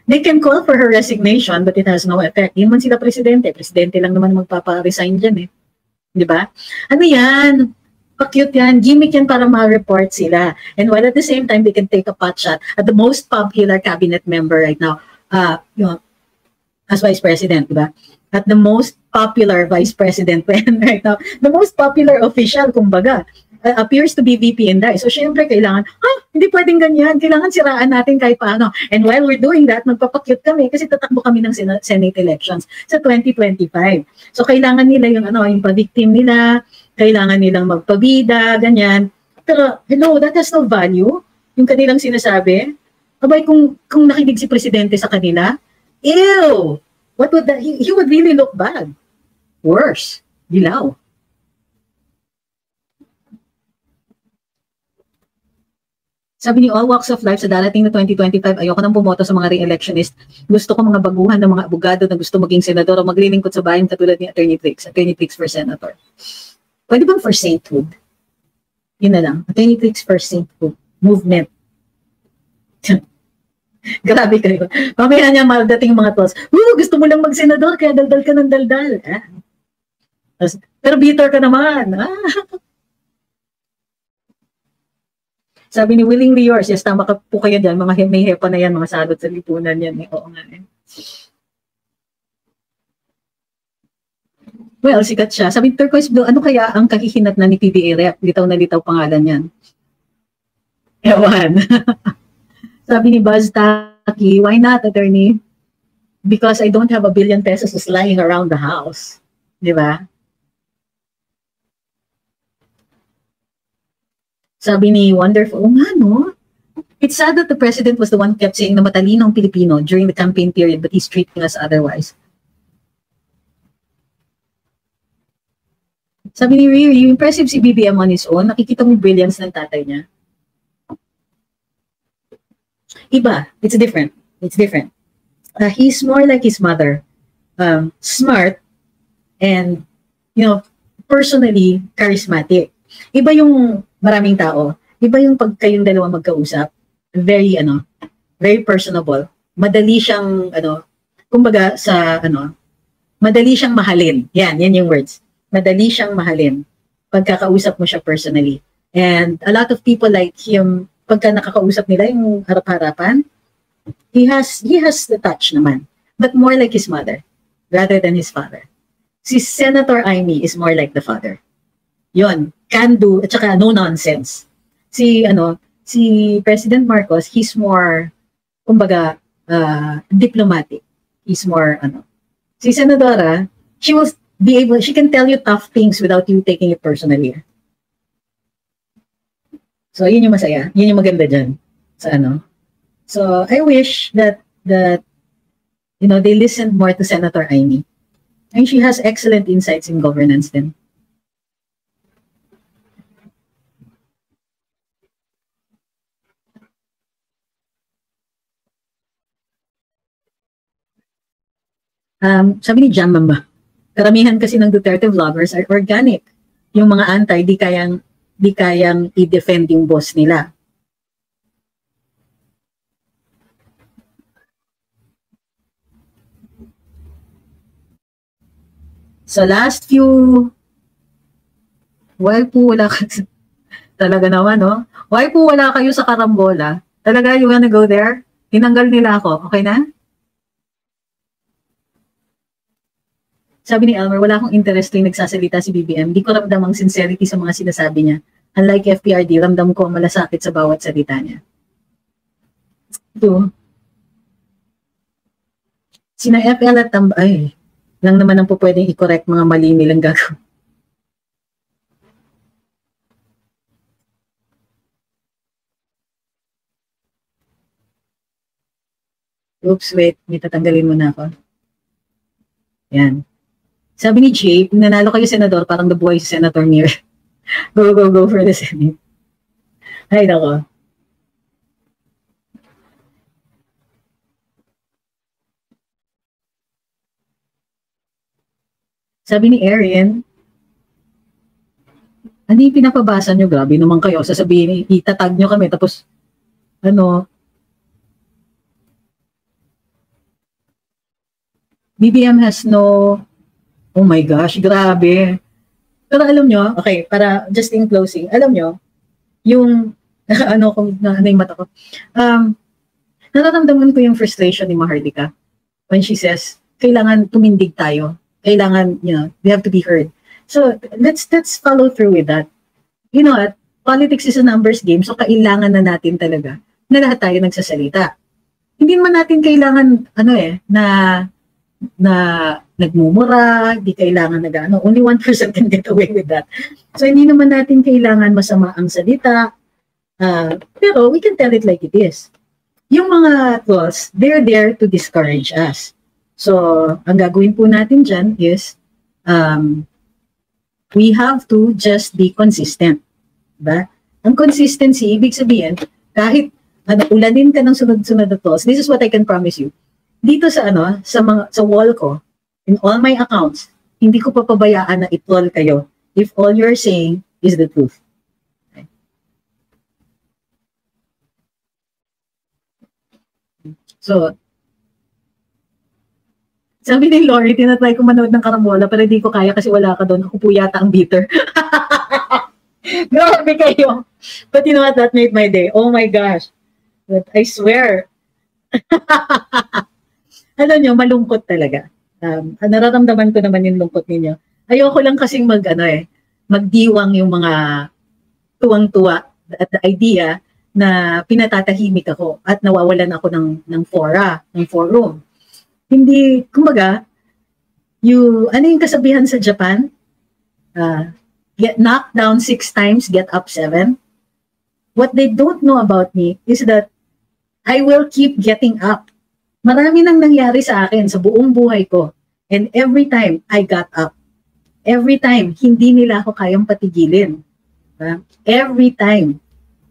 They can call for her resignation but it has no effect. Yun man sila presidente. Presidente lang naman magpapa-resign dyan eh. Di ba? Ano yan? Pa-cute yan. Gimmick yan para ma-report sila. And while at the same time, they can take a pot shot at the most popular cabinet member right now, as Vice President, di ba? At the most popular Vice President right now, the most popular official, kumbaga, appears to be VP Inday. So, syempre, kailangan, hindi pwedeng ganyan. Kailangan siraan natin kahit paano. And while we're doing that, magpapakyut kami kasi tatakbo kami ng Senate elections sa 2025. So, kailangan nila yung pa-victim nila, kailangan nilang magpabida, ganyan. Pero, hello, that has no value. Yung kanilang sinasabi. Abay, kung nakinig si Presidente sa kanila, ew! What would that, he would really look bad. Worse. Dilaw. Sabi ni All Walks of Life, sa darating na 2025, ayoko nang bumoto sa mga re-electionist. Gusto ko mga baguhan ng mga abogado na gusto maging senador o maglilingkod sa bayan katulad ni Attorney Trix for senator. Pwede bang for sainthood? Yun na lang. Attorney Trix for sainthood. Movement. Grabe kayo. Mamaya niya madating mga trolls. Gusto mo lang mag-senador kaya daldal ka ng daldal. Pero bitter ka naman. Sabi ni Willingly Yours, yes, tama ka po kayo dyan, mga may hepa na yan, mga salot sa lipunan yan. Oo nga eh. Well, sikat siya. Sabi ni Turquoise Blue, ano kaya ang kahihinat na ni PBA Rep? Litaw na litaw pangalan yan. Ewan. Sabi ni Buzz Taki, why not, attorney? Because I don't have a billion pesos just lying around the house. Di ba? Sabi ni Wonderful, nga no? It's sad that the president was the one who kept saying na matalinong Pilipino during the campaign period but he's treating us otherwise. Sabi ni Riri, impressive si BBM on his own. Nakikita mo yung brilliance ng tatay niya. Iba. It's different. It's different. He's more like his mother. Smart and, personally charismatic. Iba yung maraming tao. Iba yung pag kayong dalawa magkausap. Very, very personable. Madali siyang, kumbaga madali siyang mahalin. Yan yung words. Madali siyang mahalin. Pagkakausap mo siya personally. And a lot of people like him, pagka nakakausap nila yung harap-harapan, he has the touch naman. But more like his mother, rather than his father. Si Senator Amy is more like the father. Yon, can do, at saka no nonsense. Si President Marcos, he's more, kumbaga, diplomatic. He's more, Si Senadora, she can tell you tough things without you taking it personally. So, yun yung masaya. Yun yung maganda dyan. So, I wish that they listened more to Senator Amy. And she has excellent insights in governance din. Sabi ni Jamamba, karamihan kasi ng Duterte vloggers are organic. Yung mga anti, di kayang i-defend yung boss nila. Sa last few, why po wala talaga naman, no? Why po wala kayo sa karambola? Talaga, you wanna go there? Tinanggal nila ako, okay na? Sabi ni Elmer, wala akong interest yung nagsasalita si BBM. Di ko ramdam ang sincerity sa mga sinasabi niya. Unlike FPRD, ramdam ko ang malasakit sa bawat salita niya. Ito. Sina FL at Tambay lang naman ang po pwedeng i-correct mga mali nilang gagawin. Oops, wait. May tatanggalin mo na ako. Yan. Sabi ni Jay, nanalo kayo senador, parang nabuhay si Senator Mir. Go for the Senate. Ay, nako. Sabi ni Erin, ano yung pinapabasa nyo? Grabe naman kayo. Sasabihin, itatag nyo kami. Tapos, ano, BBM has no, oh my gosh, grabe. Pero alam nyo, okay, para just in closing, alam nyo, yung, ano yung mata ko, nararamdaman ko yung frustration ni Maharlika when she says, kailangan tumindig tayo. Kailangan, we have to be heard. So, let's follow through with that. You know what? Politics is a numbers game, so kailangan na natin talaga na lahat tayo nagsasalita. Hindi naman natin kailangan, na nagmumura, di kailangan only 1% can get away with that. So, hindi naman natin kailangan masama ang salita, pero we can tell it like it is. Yung mga trolls, they're there to discourage us. So, ang gagawin po natin dyan is, we have to just be consistent. Diba? Ang consistency, ibig sabihin, kahit ulanin ka ng sunod-sunod na trolls, this is what I can promise you. Dito sa sa wall ko, in all my accounts, hindi ko papabayaan na i-troll kayo if all you're saying is the truth. Okay. So, sabi ni Lori, tinatry ko manood ng Karambola pero hindi ko kaya kasi wala ka doon. Ako po yata ang bitter. Grabe kayo. But you know what? That made my day. Oh my gosh. But I swear. Alam nyo, malungkot talaga. Nararamdaman ko naman yung lungkot ninyo. Ayoko lang kasing magdiwang yung mga tuwang-tuwa at the idea na pinatatahimik ako at nawawalan ako ng forum. Hindi, kumbaga, ano yung kasabihan sa Japan? Get knocked down 6 times, get up 7. What they don't know about me is that I will keep getting up. Marami nang nangyari sa akin sa buong buhay ko. And every time I got up, every time, hindi nila ako kayang patigilin. Every time.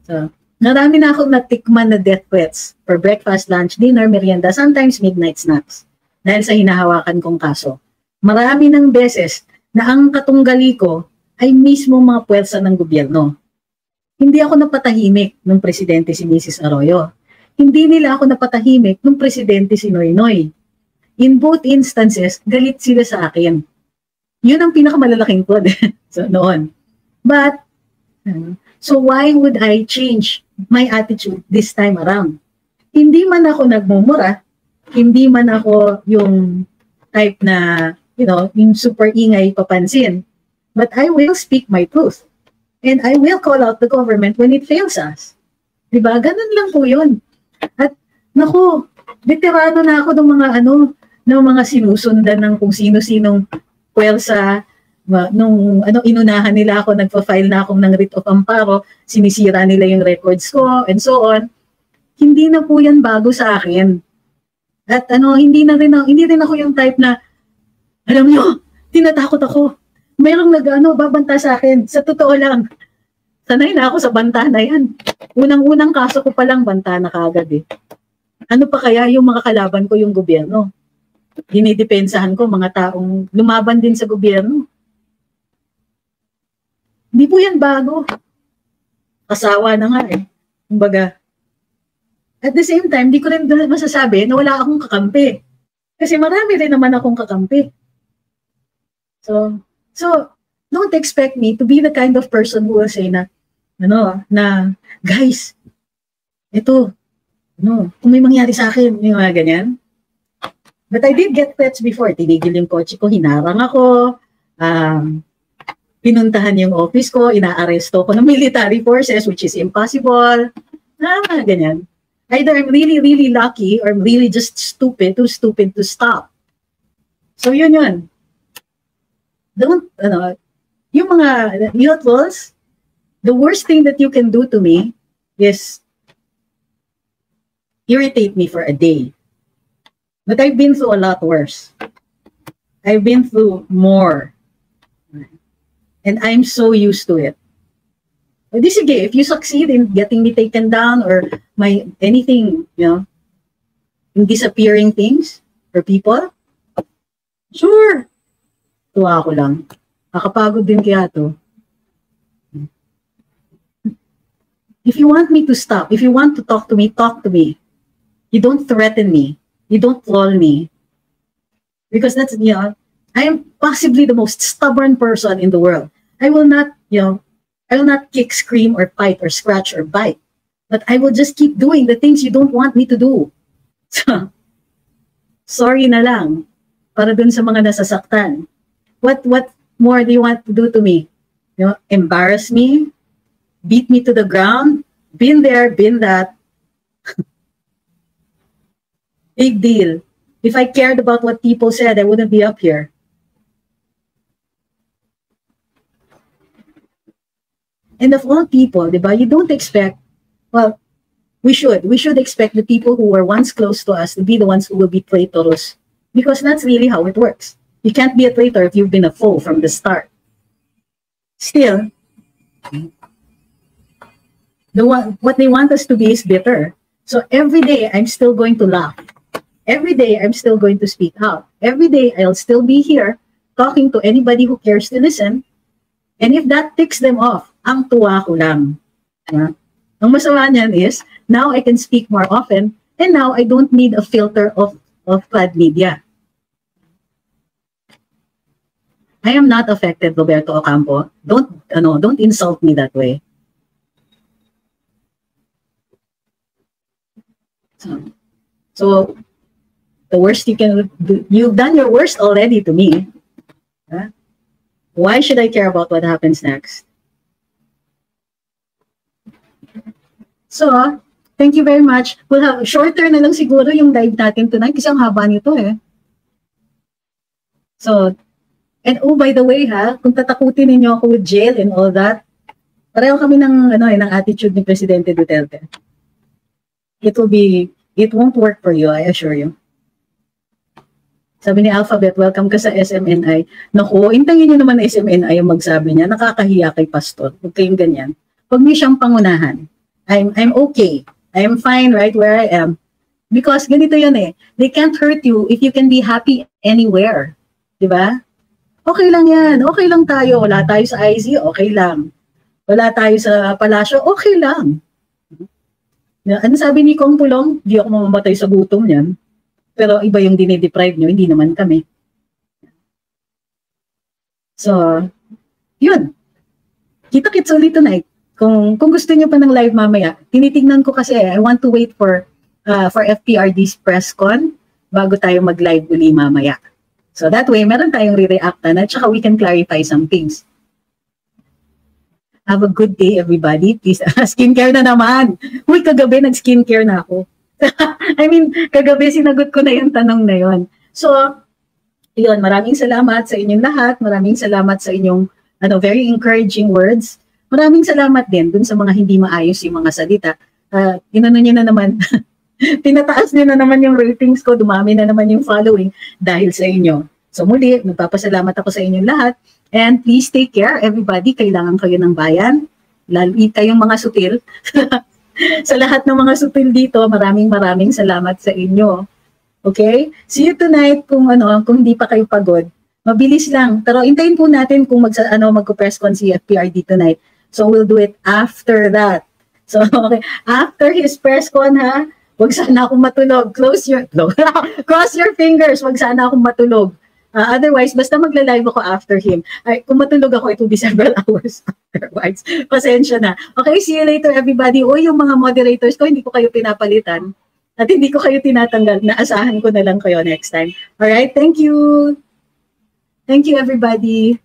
So, marami na akong natikman na death threats for breakfast, lunch, dinner, merienda, sometimes midnight snacks. Dahil sa hinahawakan kong kaso. Marami ng beses na ang katunggali ko ay mismo mga puwersa ng gobyerno. Hindi ako napatahimik ng presidente si Mrs. Arroyo. Hindi nila ako napatahimik ng presidente si Noynoy. In both instances, galit sila sa akin. Yun ang pinakamalalaking pod so, noon. But, so why would I change my attitude this time around? Hindi man ako nagmumura, hindi man ako yung type na, yung super ingay papansin. But I will speak my truth. And I will call out the government when it fails us. Diba? Ganun lang po yun. At, naku, veterano na ako ng mga sinusundan ng kung sino-sinong puwersa. Inunahan nila ako, nagpa-file na akong ng writ of amparo, sinisira nila yung records ko, and so on. Hindi na po yan bago sa akin. At hindi rin ako yung type na, alam nyo, tinatakot ako. Mayroong babanta sa akin. Sa totoo lang, sanay na ako sa banta na yan. Unang-unang kaso ko palang banta na kagad eh. Ano pa kaya yung mga kalaban ko yung gobyerno? Dinidepensahan ko mga taong lumaban din sa gobyerno. Hindi po yan bago. Kasawa na nga eh. Kumbaga, at the same time, di ko rin masasabi na wala akong kakampi. Kasi marami rin naman akong kakampi. So don't expect me to be the kind of person who will say na, guys, ito, kung may mangyari sa akin, yung mga ganyan. But I did get threats before. Tinigil yung kotse ko, hinarang ako, pinuntahan yung office ko, inaaresto ko ng military forces, which is impossible. Ganyan. Either I'm really, really lucky or I'm really just too stupid to stop. So yun. Don't, yung mga trolls, the worst thing that you can do to me is irritate me for a day. But I've been through a lot worse. I've been through more. And I'm so used to it. But this again, if you succeed in getting me taken down or my anything, in disappearing things for people, sure. Tuwa ako lang. Nakapagod din kaya to. If you want me to stop, if you want to talk to me, talk to me. You don't threaten me. You don't troll me. Because that's, I am possibly the most stubborn person in the world. I will not, I will not kick, scream, or fight, or scratch, or bite. But I will just keep doing the things you don't want me to do. So, sorry na lang para dun sa mga nasasaktan. What more do you want to do to me? Embarrass me? Beat me to the ground? Been there, been that. Big deal. If I cared about what people said, I wouldn't be up here. And of all people, diba, you don't expect, well, we should expect the people who were once close to us to be the ones who will be traitors. Because that's really how it works. You can't be a traitor if you've been a foe from the start. Still, what they want us to be is bitter. So every day, I'm still going to laugh. Every day, I'm still going to speak out. Every day, I'll still be here talking to anybody who cares to listen. And if that ticks them off, ang tuwa ko lang. Ang masama niyan is, now I can speak more often, and now I don't need a filter of bad media. I am not affected, Roberto Ocampo. Don't insult me that way. So the worst you can do, you've done your worst already to me. Why should I care about what happens next? So, thank you very much. We'll have shorter na lang siguro yung live natin tonight kasi ang haba nito eh. So, and oh, by the way kung tatakutin ninyo ako with jail and all that, pareho kami ng attitude ni Presidente Duterte. It won't work for you, I assure you. Sabi ni Alphabet, welcome ka sa SMNI. Naku, intangin nyo naman na SMNI yung magsabi niya, nakakahiya kay Pastor. Huwag kayong ganyan. Huwag niyo siyang pangunahan. I'm okay. I'm fine right where I am. Because ganito yun eh. They can't hurt you if you can be happy anywhere. Diba? Okay lang yan. Okay lang tayo. Wala tayo sa IC, okay lang. Wala tayo sa palasyo, okay lang. Ano sabi ni Kong Pulong? Di ako mamamatay sa gutom yan. Pero iba yung dinideprive nyo, hindi naman kami. So, yun. Kita-kits ulit tonight. Kung gusto nyo pa ng live mamaya, tinitignan ko kasi I want to wait for FPRD's press con bago tayo mag-live uli mamaya. So that way, meron tayong re-reactan at saka we can clarify some things. Have a good day, everybody. Please, skincare na naman. Uy, kagabi nag-skincare na ako. I mean, kagabi sinagot ko na yung tanong na yon. So, yun, maraming salamat sa inyong lahat. Maraming salamat sa inyong very encouraging words. Maraming salamat din dun sa mga hindi maayos yung mga salita. Inano nyo na naman, pinataas nyo na naman yung ratings ko, dumami na naman yung following dahil sa inyo. So muli, nagpapasalamat ako sa inyong lahat. And please take care, everybody. Kailangan kayo ng bayan. Lalo kayong mga sutil. Sa lahat ng mga sutil dito, maraming salamat sa inyo. Okay? See you tonight kung hindi pa kayo pagod. Mabilis lang. Pero intayin po natin kung magko-press con si FPRD tonight. So we'll do it after that. So okay, after his press con wag sana akong matulog. Cross your fingers. Wag sana akong matulog. Otherwise, basta magla-live ako after him. Kung matulog ako, it will be several hours afterwards. Pasensya na. Okay, see you later everybody. O yung mga moderators ko, hindi ko kayo pinapalitan. At hindi ko kayo tinatanggal. Naasahan ko na lang kayo next time. Alright, thank you. Thank you everybody.